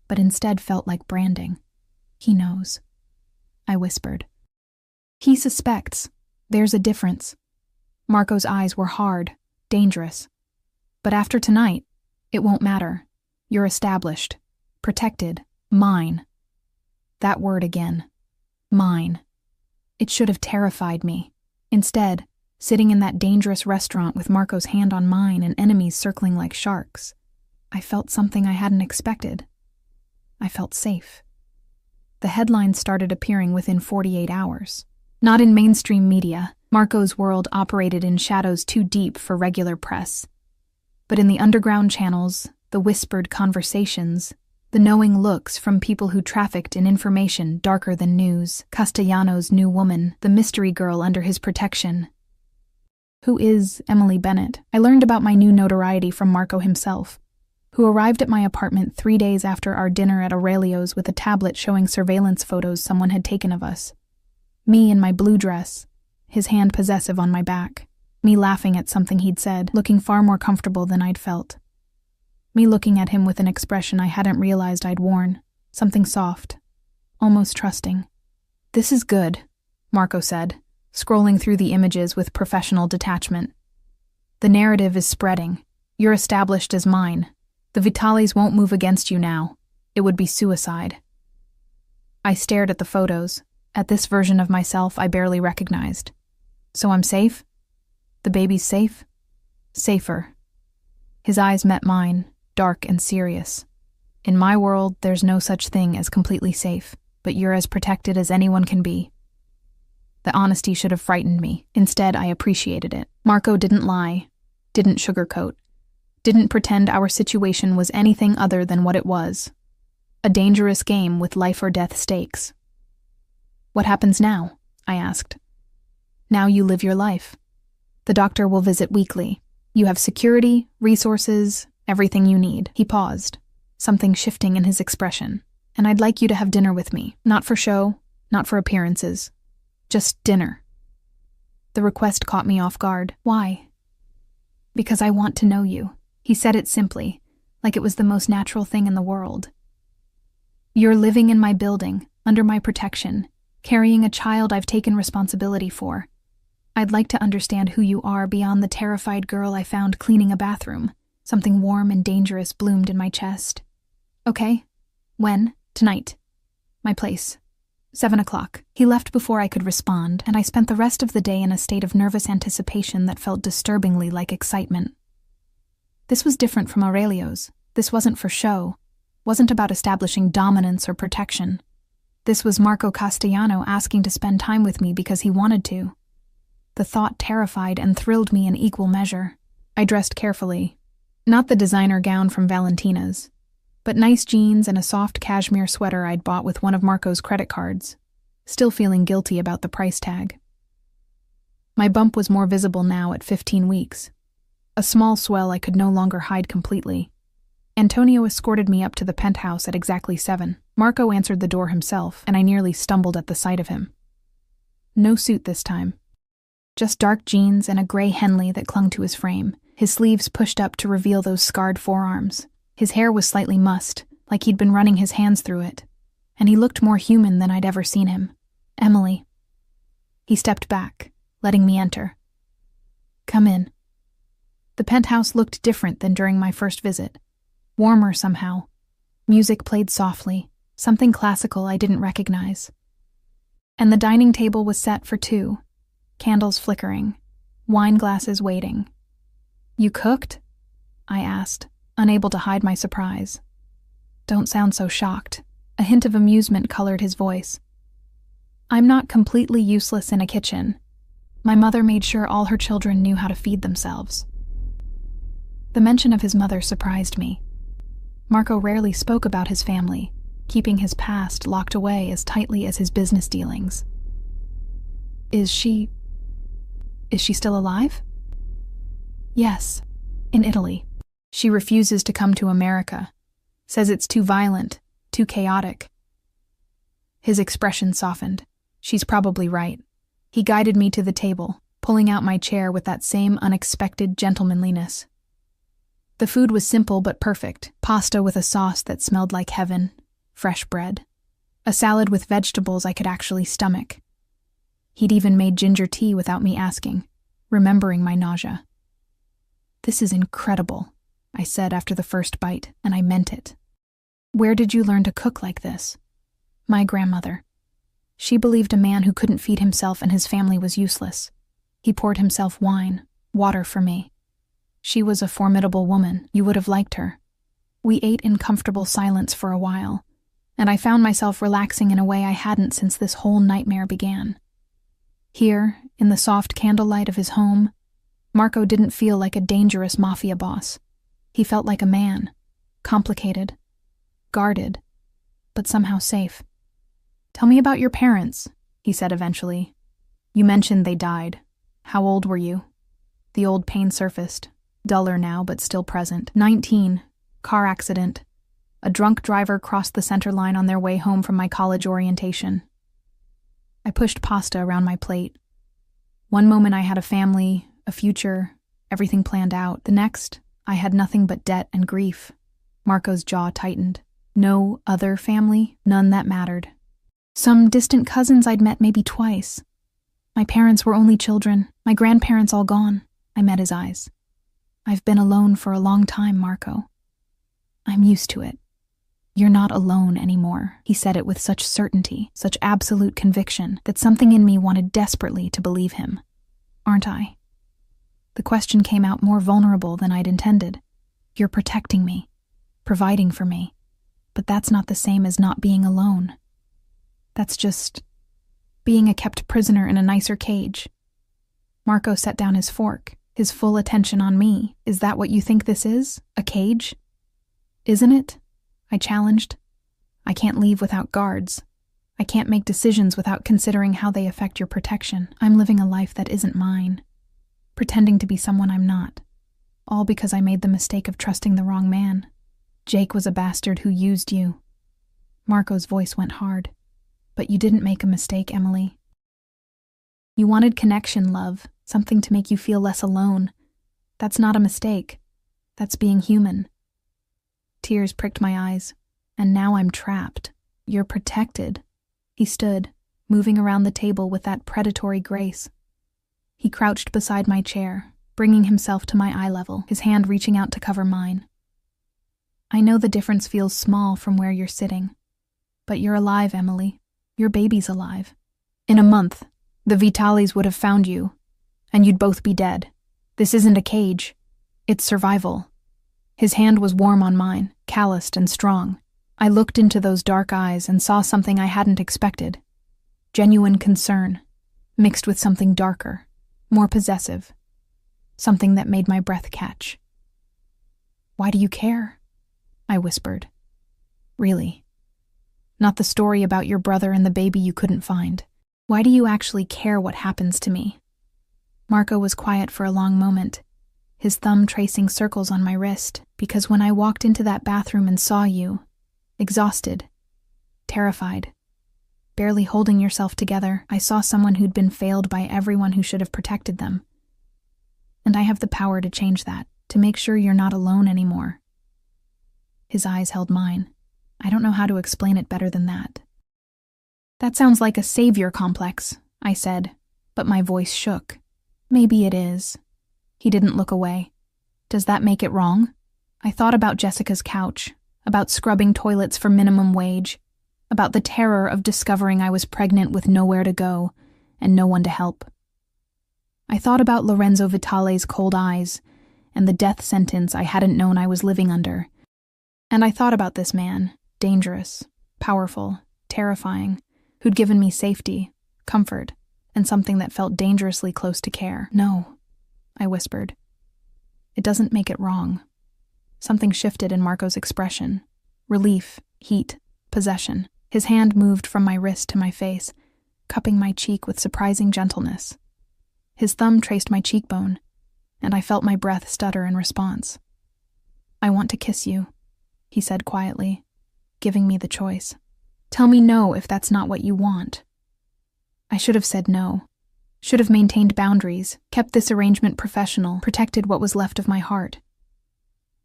but instead felt like branding. He knows. I whispered. He suspects. There's a difference. Marco's eyes were hard, dangerous. But after tonight, it won't matter. You're established, protected, mine. That word again. Mine. It should have terrified me. Instead, sitting in that dangerous restaurant with Marco's hand on mine and enemies circling like sharks, I felt something I hadn't expected. I felt safe. The headlines started appearing within 48 hours. Not in mainstream media. Marco's world operated in shadows too deep for regular press. But in the underground channels, the whispered conversations, the knowing looks from people who trafficked in information darker than news, Castellano's new woman, the mystery girl under his protection. Who is Emily Bennett? I learned about my new notoriety from Marco himself, who arrived at my apartment 3 days after our dinner at Aurelio's with a tablet showing surveillance photos someone had taken of us. Me in my blue dress, his hand possessive on my back. Me laughing at something he'd said, looking far more comfortable than I'd felt. Me looking at him with an expression I hadn't realized I'd worn, something soft, almost trusting. This is good, Marco said, scrolling through the images with professional detachment. The narrative is spreading. You're established as mine. The Vitales won't move against you now. It would be suicide. I stared at the photos, at this version of myself I barely recognized. So I'm safe? The baby's safe? Safer. His eyes met mine, dark and serious. In my world, there's no such thing as completely safe, but you're as protected as anyone can be. The honesty should have frightened me. Instead, I appreciated it. Marco didn't lie, didn't sugarcoat, didn't pretend our situation was anything other than what it was. A dangerous game with life or death stakes. What happens now? I asked. Now you live your life. The doctor will visit weekly. You have security, resources, everything you need. He paused, something shifting in his expression. And I'd like you to have dinner with me. Not for show, not for appearances. Just dinner. The request caught me off guard. Why? Because I want to know you. He said it simply, like it was the most natural thing in the world. You're living in my building, under my protection, carrying a child I've taken responsibility for. I'd like to understand who you are beyond the terrified girl I found cleaning a bathroom. Something warm and dangerous bloomed in my chest. Okay. When? Tonight. My place. 7 o'clock. He left before I could respond, and I spent the rest of the day in a state of nervous anticipation that felt disturbingly like excitement. This was different from Aurelio's. This wasn't for show. Wasn't about establishing dominance or protection. This was Marco Castellano asking to spend time with me because he wanted to. The thought terrified and thrilled me in equal measure. I dressed carefully. Not the designer gown from Valentina's, but nice jeans and a soft cashmere sweater I'd bought with one of Marco's credit cards, still feeling guilty about the price tag. My bump was more visible now at 15 weeks. A small swell I could no longer hide completely. Antonio escorted me up to the penthouse at exactly 7. Marco answered the door himself, and I nearly stumbled at the sight of him. No suit this time. Just dark jeans and a gray Henley that clung to his frame, his sleeves pushed up to reveal those scarred forearms. His hair was slightly mussed, like he'd been running his hands through it, and he looked more human than I'd ever seen him. Emily. He stepped back, letting me enter. Come in. The penthouse looked different than during my first visit. Warmer somehow. Music played softly, something classical I didn't recognize. And the dining table was set for 2, candles flickering, wine glasses waiting. You cooked? I asked, unable to hide my surprise. Don't sound so shocked. A hint of amusement colored his voice. I'm not completely useless in a kitchen. My mother made sure all her children knew how to feed themselves. The mention of his mother surprised me. Marco rarely spoke about his family, keeping his past locked away as tightly as his business dealings. Is she still alive? Yes, in Italy. She refuses to come to America, says it's too violent, too chaotic. His expression softened. She's probably right. He guided me to the table, pulling out my chair with that same unexpected gentlemanliness. The food was simple but perfect. Pasta with a sauce that smelled like heaven, fresh bread, a salad with vegetables I could actually stomach. He'd even made ginger tea without me asking, remembering my nausea. This is incredible, I said after the first bite, and I meant it. Where did you learn to cook like this? My grandmother. She believed a man who couldn't feed himself and his family was useless. He poured himself wine, water for me. She was a formidable woman. You would have liked her. We ate in comfortable silence for a while, and I found myself relaxing in a way I hadn't since this whole nightmare began. Here, in the soft candlelight of his home, Marco didn't feel like a dangerous mafia boss. He felt like a man, complicated, guarded, but somehow safe. Tell me about your parents, he said eventually. You mentioned they died. How old were you? The old pain surfaced, duller now but still present. 19, car accident. A drunk driver crossed the center line on their way home from my college orientation. I pushed pasta around my plate. One moment I had a family, a future, everything planned out. The next, I had nothing but debt and grief. Marco's jaw tightened. No other family, none that mattered. Some distant cousins I'd met maybe twice. My parents were only children, my grandparents all gone. I met his eyes. I've been alone for a long time, Marco. I'm used to it. You're not alone anymore. He said it with such certainty, such absolute conviction, that something in me wanted desperately to believe him. Aren't I? The question came out more vulnerable than I'd intended. You're protecting me, providing for me, but that's not the same as not being alone. That's just being a kept prisoner in a nicer cage. Marco set down his fork, his full attention on me. Is that what you think this is? A cage? Isn't it? I challenged. I can't leave without guards. I can't make decisions without considering how they affect your protection. I'm living a life that isn't mine, pretending to be someone I'm not, all because I made the mistake of trusting the wrong man. Jake was a bastard who used you. Marco's voice went hard. But you didn't make a mistake, Emily. You wanted connection, love, something to make you feel less alone. That's not a mistake. That's being human. Tears pricked my eyes, and now I'm trapped. You're protected. He stood, moving around the table with that predatory grace. He crouched beside my chair, bringing himself to my eye level, his hand reaching out to cover mine. I know the difference feels small from where you're sitting, but you're alive, Emily. Your baby's alive. In a month, the Vitalis would have found you, and you'd both be dead. This isn't a cage. It's survival. His hand was warm on mine, calloused and strong. I looked into those dark eyes and saw something I hadn't expected. Genuine concern, mixed with something darker, more possessive. Something that made my breath catch. Why do you care? I whispered. Really? Not the story about your brother and the baby you couldn't find. Why do you actually care what happens to me? Marco was quiet for a long moment, his thumb tracing circles on my wrist, because when I walked into that bathroom and saw you, exhausted, terrified, barely holding yourself together, I saw someone who'd been failed by everyone who should have protected them. And I have the power to change that, to make sure you're not alone anymore. His eyes held mine. I don't know how to explain it better than that. That sounds like a savior complex, I said, but my voice shook. Maybe it is. He didn't look away. Does that make it wrong? I thought about Jessica's couch, about scrubbing toilets for minimum wage, about the terror of discovering I was pregnant with nowhere to go and no one to help. I thought about Lorenzo Vitale's cold eyes and the death sentence I hadn't known I was living under. And I thought about this man, dangerous, powerful, terrifying, who'd given me safety, comfort, and something that felt dangerously close to care. No, I whispered. It doesn't make it wrong. Something shifted in Marco's expression. Relief, heat, possession. His hand moved from my wrist to my face, cupping my cheek with surprising gentleness. His thumb traced my cheekbone, and I felt my breath stutter in response. I want to kiss you, he said quietly, giving me the choice. Tell me no if that's not what you want. I should have said no. Should have maintained boundaries, kept this arrangement professional, protected what was left of my heart.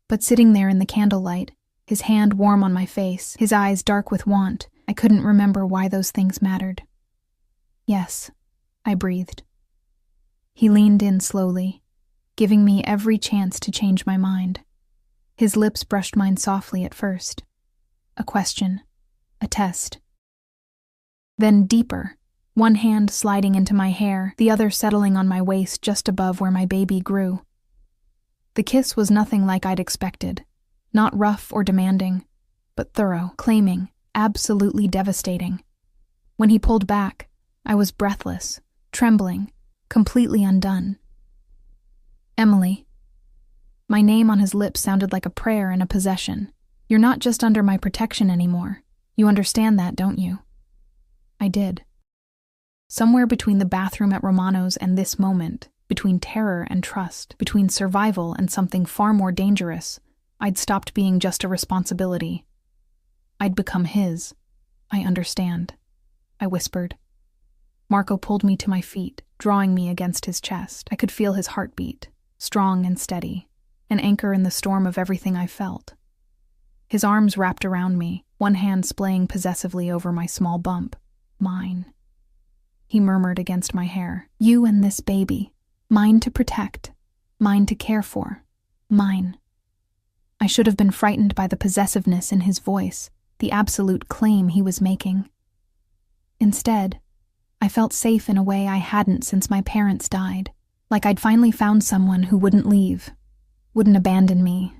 But sitting there in the candlelight, his hand warm on my face, his eyes dark with want, I couldn't remember why those things mattered. Yes, I breathed. He leaned in slowly, giving me every chance to change my mind. His lips brushed mine softly at first. A question, a test. Then deeper, one hand sliding into my hair, the other settling on my waist just above where my baby grew. The kiss was nothing like I'd expected, not rough or demanding, but thorough, claiming, absolutely devastating. When he pulled back, I was breathless, trembling, completely undone. Emily. My name on his lips sounded like a prayer and a possession. You're not just under my protection anymore. You understand that, don't you? I did. Somewhere between the bathroom at Romano's and this moment, between terror and trust, between survival and something far more dangerous, I'd stopped being just a responsibility. I'd become his. I understand, I whispered. Marco pulled me to my feet, drawing me against his chest. I could feel his heartbeat, strong and steady, an anchor in the storm of everything I felt. His arms wrapped around me, one hand splaying possessively over my small bump. Mine. He murmured against my hair. You and this baby. Mine to protect. Mine to care for. Mine. I should have been frightened by the possessiveness in his voice, the absolute claim he was making. Instead, I felt safe in a way I hadn't since my parents died, like I'd finally found someone who wouldn't leave, wouldn't abandon me,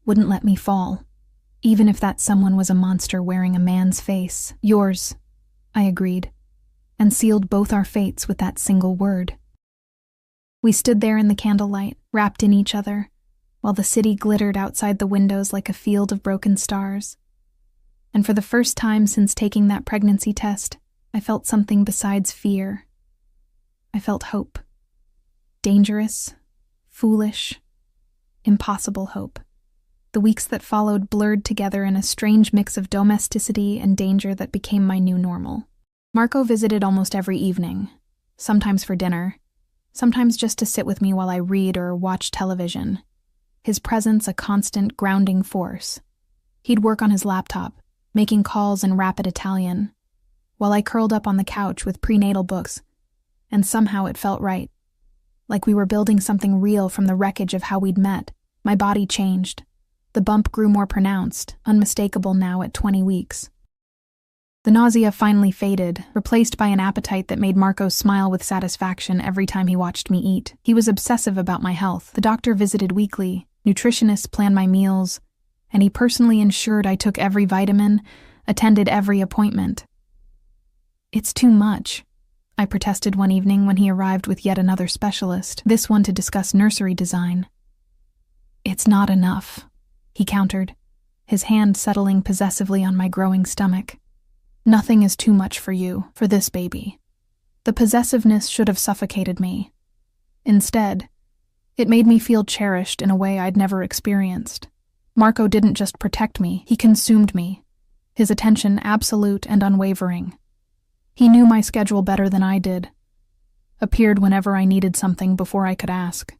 wouldn't let me fall, even if that someone was a monster wearing a man's face. Yours, I agreed, and sealed both our fates with that single word. We stood there in the candlelight, wrapped in each other, while the city glittered outside the windows like a field of broken stars. And for the first time since taking that pregnancy test, I felt something besides fear. I felt hope. Dangerous, foolish, impossible hope. The weeks that followed blurred together in a strange mix of domesticity and danger that became my new normal. Marco visited almost every evening, sometimes for dinner, sometimes just to sit with me while I read or watch television. His presence a constant grounding force. He'd work on his laptop, making calls in rapid Italian, while I curled up on the couch with prenatal books, and somehow it felt right. Like we were building something real from the wreckage of how we'd met. My body changed. The bump grew more pronounced, unmistakable now at 20 weeks. The nausea finally faded, replaced by an appetite that made Marco smile with satisfaction every time he watched me eat. He was obsessive about my health. The doctor visited weekly, nutritionists planned my meals, and he personally ensured I took every vitamin, attended every appointment. "It's too much," I protested one evening when he arrived with yet another specialist, this one to discuss nursery design. "It's not enough," he countered, his hand settling possessively on my growing stomach. "Nothing is too much for you, for this baby." The possessiveness should have suffocated me. Instead, it made me feel cherished in a way I'd never experienced. Marco didn't just protect me, he consumed me, his attention absolute and unwavering. He knew my schedule better than I did, appeared whenever I needed something before I could ask.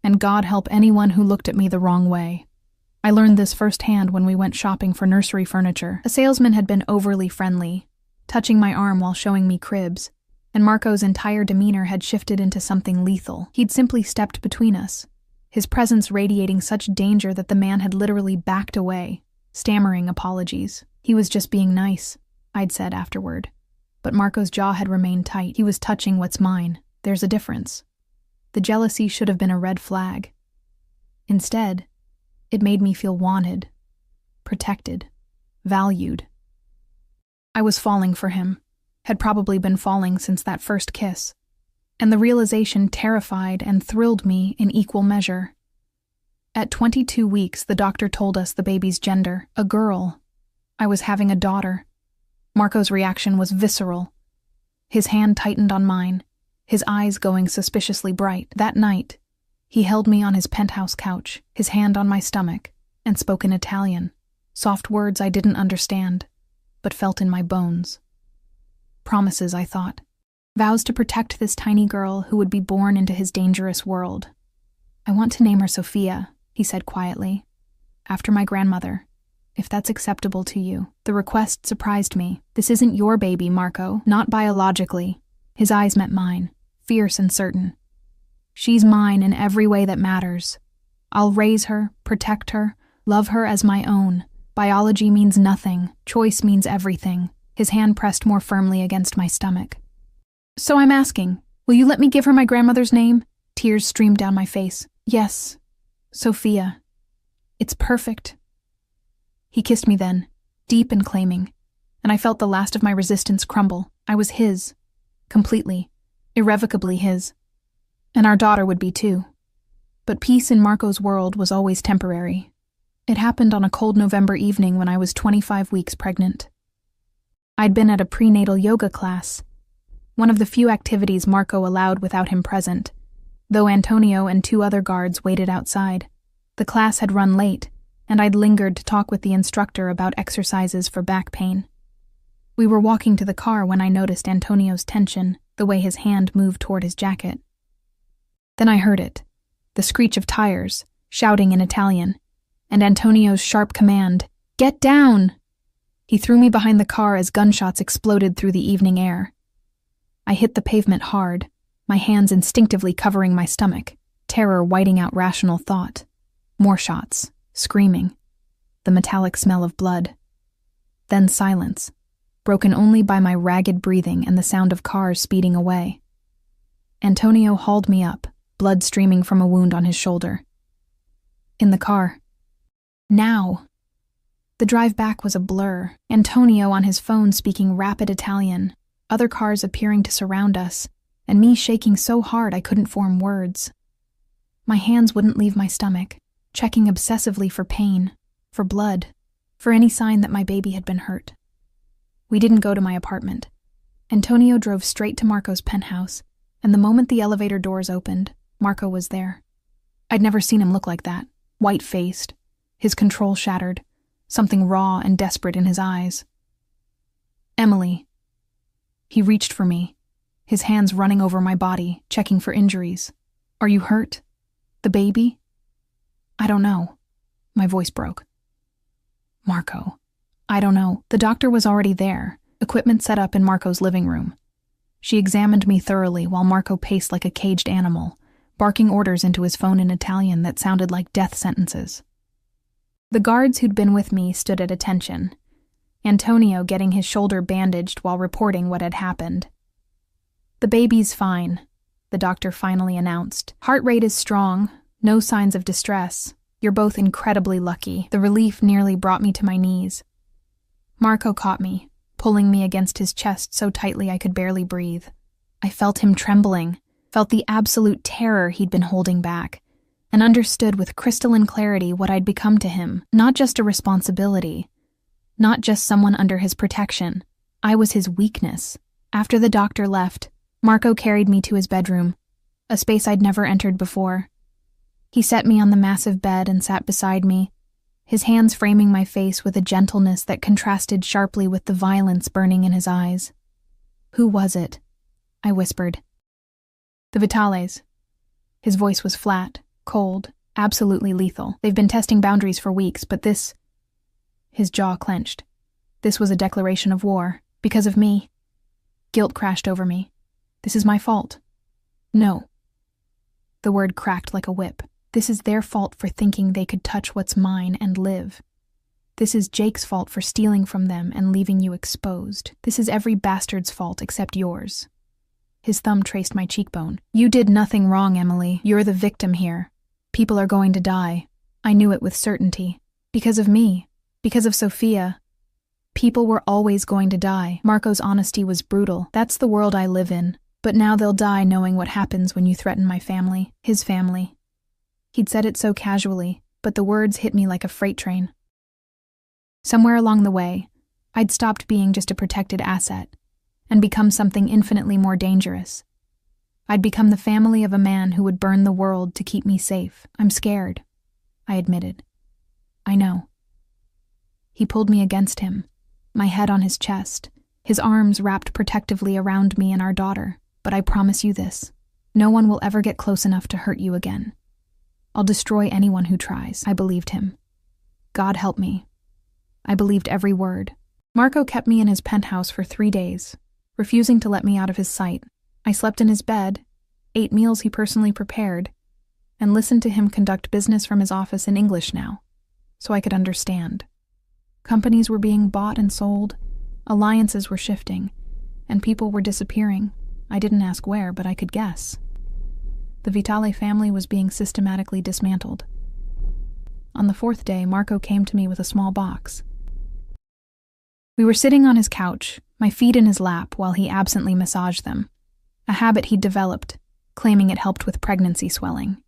And God help anyone who looked at me the wrong way. I learned this firsthand when we went shopping for nursery furniture. A salesman had been overly friendly, touching my arm while showing me cribs, and Marco's entire demeanor had shifted into something lethal. He'd simply stepped between us, his presence radiating such danger that the man had literally backed away, stammering apologies. "He was just being nice," I'd said afterward. But Marco's jaw had remained tight. He was touching what's mine. There's a difference. The jealousy should have been a red flag. Instead, it made me feel wanted, protected, valued. I was falling for him, had probably been falling since that first kiss, and the realization terrified and thrilled me in equal measure. At 22 weeks, the doctor told us the baby's gender, a girl. I was having a daughter. Marco's reaction was visceral. His hand tightened on mine, his eyes going suspiciously bright. That night, he held me on his penthouse couch, his hand on my stomach, and spoke in Italian, soft words I didn't understand, but felt in my bones. Promises, I thought. Vows to protect this tiny girl who would be born into his dangerous world. "I want to name her Sophia," he said quietly, "after my grandmother, if that's acceptable to you." The request surprised me. "This isn't your baby, Marco, not biologically." His eyes met mine, fierce and certain. "She's mine in every way that matters. I'll raise her, protect her, love her as my own. Biology means nothing. Choice means everything." His hand pressed more firmly against my stomach. "So I'm asking, will you let me give her my grandmother's name?" Tears streamed down my face. "Yes, Sophia. It's perfect." He kissed me then, deep and claiming, and I felt the last of my resistance crumble. I was his, completely, irrevocably his. And our daughter would be too. But peace in Marco's world was always temporary. It happened on a cold November evening when I was 25 weeks pregnant. I'd been at a prenatal yoga class, one of the few activities Marco allowed without him present, though Antonio and 2 other guards waited outside. The class had run late, and I'd lingered to talk with the instructor about exercises for back pain. We were walking to the car when I noticed Antonio's tension, the way his hand moved toward his jacket. Then I heard it, the screech of tires, shouting in Italian, and Antonio's sharp command, "Get down!" He threw me behind the car as gunshots exploded through the evening air. I hit the pavement hard, my hands instinctively covering my stomach, terror whiting out rational thought. More shots, screaming, the metallic smell of blood. Then silence, broken only by my ragged breathing and the sound of cars speeding away. Antonio hauled me up, blood streaming from a wound on his shoulder. In the car. Now. The drive back was a blur, Antonio on his phone speaking rapid Italian, other cars appearing to surround us, and me shaking so hard I couldn't form words. My hands wouldn't leave my stomach, checking obsessively for pain, for blood, for any sign that my baby had been hurt. We didn't go to my apartment. Antonio drove straight to Marco's penthouse, and the moment the elevator doors opened, Marco was there. I'd never seen him look like that, white-faced, his control shattered, something raw and desperate in his eyes. "Emily." He reached for me, his hands running over my body, checking for injuries. "Are you hurt? The baby?" "I don't know." My voice broke. "Marco, I don't know." The doctor was already there, equipment set up in Marco's living room. She examined me thoroughly while Marco paced like a caged animal, barking orders into his phone in Italian that sounded like death sentences. The guards who'd been with me stood at attention, Antonio getting his shoulder bandaged while reporting what had happened. "The baby's fine," the doctor finally announced. "Heart rate is strong, no signs of distress. You're both incredibly lucky." The relief nearly brought me to my knees. Marco caught me, pulling me against his chest so tightly I could barely breathe. I felt him trembling, felt the absolute terror he'd been holding back, and understood with crystalline clarity what I'd become to him. Not just a responsibility, not just someone under his protection. I was his weakness. After the doctor left, Marco carried me to his bedroom, a space I'd never entered before. He set me on the massive bed and sat beside me, his hands framing my face with a gentleness that contrasted sharply with the violence burning in his eyes. "Who was it?" I whispered. "The Vitales." His voice was flat, cold, absolutely lethal. "They've been testing boundaries for weeks, but this..." His jaw clenched. "This was a declaration of war. Because of me." Guilt crashed over me. "This is my fault." "No." The word cracked like a whip. "This is their fault for thinking they could touch what's mine and live. This is Jake's fault for stealing from them and leaving you exposed. This is every bastard's fault except yours." His thumb traced my cheekbone. "You did nothing wrong, Emily. You're the victim here. People are going to die. I knew it with certainty. Because of me. Because of Sophia. People were always going to die." Marco's honesty was brutal. "That's the world I live in. But now they'll die knowing what happens when you threaten my family. His family." He'd said it so casually, but the words hit me like a freight train. Somewhere along the way, I'd stopped being just a protected asset and become something infinitely more dangerous. I'd become the family of a man who would burn the world to keep me safe. "I'm scared," I admitted. "I know." He pulled me against him, my head on his chest, his arms wrapped protectively around me and our daughter. "But I promise you this. No one will ever get close enough to hurt you again. I'll destroy anyone who tries." I believed him. God help me. I believed every word. Marco kept me in his penthouse for 3 days, refusing to let me out of his sight. I slept in his bed, ate meals he personally prepared, and listened to him conduct business from his office in English now, so I could understand. Companies were being bought and sold, alliances were shifting, and people were disappearing. I didn't ask where, but I could guess. The Vitale family was being systematically dismantled. On the 4th day, Marco came to me with a small box. We were sitting on his couch, my feet in his lap while he absently massaged them, a habit he'd developed, claiming it helped with pregnancy swelling.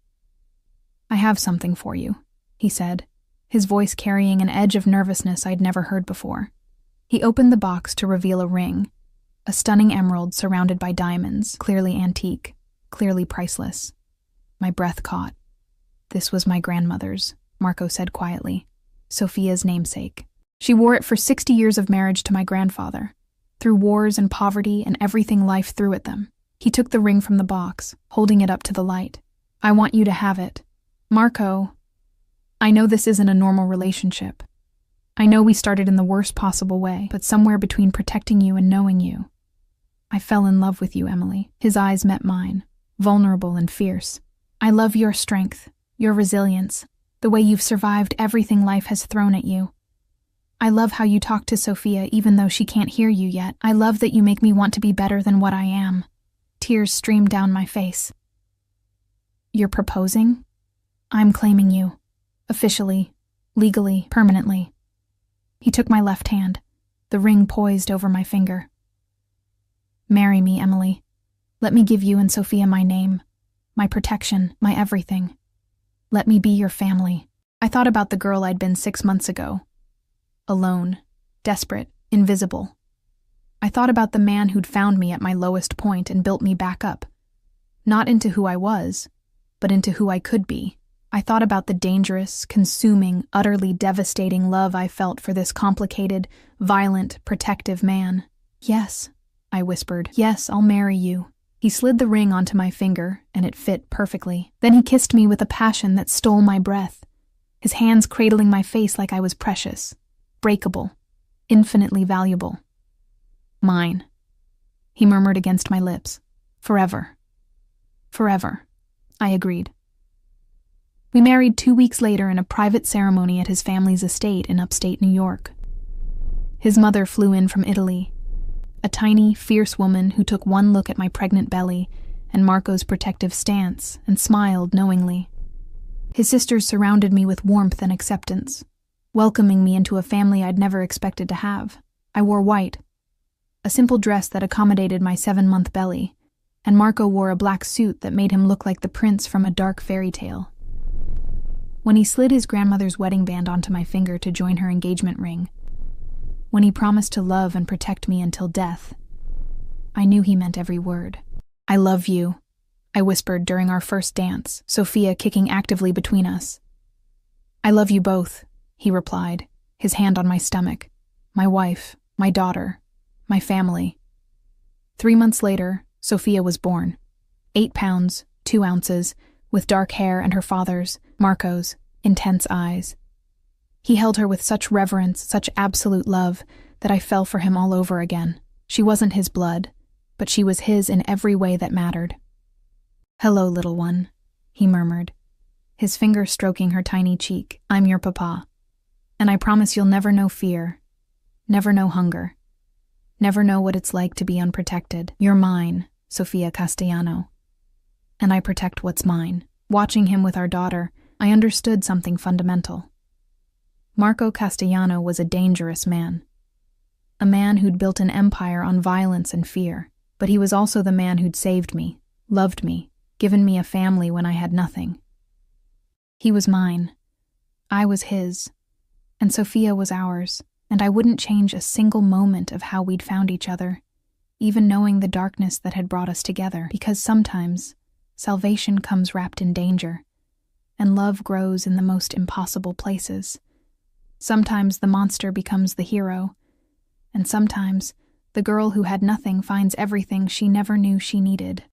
"I have something for you," he said, his voice carrying an edge of nervousness I'd never heard before. He opened the box to reveal a ring, a stunning emerald surrounded by diamonds, clearly antique, clearly priceless. My breath caught. "This was my grandmother's," Marco said quietly. "Sophia's namesake. She wore it for 60 years of marriage to my grandfather, through wars and poverty and everything life threw at them." He took the ring from the box, holding it up to the light. "I want you to have it. Marco, I know this isn't a normal relationship. I know we started in the worst possible way, but somewhere between protecting you and knowing you, I fell in love with you, Emily." His eyes met mine, vulnerable and fierce. "I love your strength, your resilience, the way you've survived everything life has thrown at you. I love how you talk to Sophia even though she can't hear you yet. I love that you make me want to be better than what I am." Tears streamed down my face. "You're proposing? I'm claiming you. Officially, legally, permanently." He took my left hand, the ring poised over my finger. "Marry me, Emily. Let me give you and Sophia my name, my protection, my everything. Let me be your family." I thought about the girl I'd been 6 months ago. Alone, desperate, invisible. I thought about the man who'd found me at my lowest point and built me back up. Not into who I was, but into who I could be. I thought about the dangerous, consuming, utterly devastating love I felt for this complicated, violent, protective man. Yes, I whispered. Yes, I'll marry you. He slid the ring onto my finger, and it fit perfectly. Then he kissed me with a passion that stole my breath, his hands cradling my face like I was precious, breakable, infinitely valuable. Mine, he murmured against my lips. Forever. Forever, I agreed. We married 2 weeks later in a private ceremony at his family's estate in upstate New York. His mother flew in from Italy, a tiny, fierce woman who took one look at my pregnant belly and Marco's protective stance and smiled knowingly. His sisters surrounded me with warmth and acceptance, welcoming me into a family I'd never expected to have. I wore white, a simple dress that accommodated my 7-month belly, and Marco wore a black suit that made him look like the prince from a dark fairy tale. When he slid his grandmother's wedding band onto my finger to join her engagement ring, when he promised to love and protect me until death, I knew he meant every word. I love you, I whispered during our first dance, Sophia kicking actively between us. I love you both, he replied, his hand on my stomach, my wife, my daughter, my family. 3 months later, Sophia was born. 8 pounds, 2 ounces, with dark hair and her father's, Marco's, intense eyes. He held her with such reverence, such absolute love, that I fell for him all over again. She wasn't his blood, but she was his in every way that mattered. Hello, little one, he murmured, his finger stroking her tiny cheek. I'm your papa, and I promise you'll never know fear, never know hunger, never know what it's like to be unprotected. You're mine, Sofia Castellano, and I protect what's mine. Watching him with our daughter, I understood something fundamental. Marco Castellano was a dangerous man. A man who'd built an empire on violence and fear, but he was also the man who'd saved me, loved me, given me a family when I had nothing. He was mine. I was his. And Sophia was ours, and I wouldn't change a single moment of how we'd found each other, even knowing the darkness that had brought us together, because sometimes salvation comes wrapped in danger, and love grows in the most impossible places. Sometimes the monster becomes the hero, and sometimes the girl who had nothing finds everything she never knew she needed.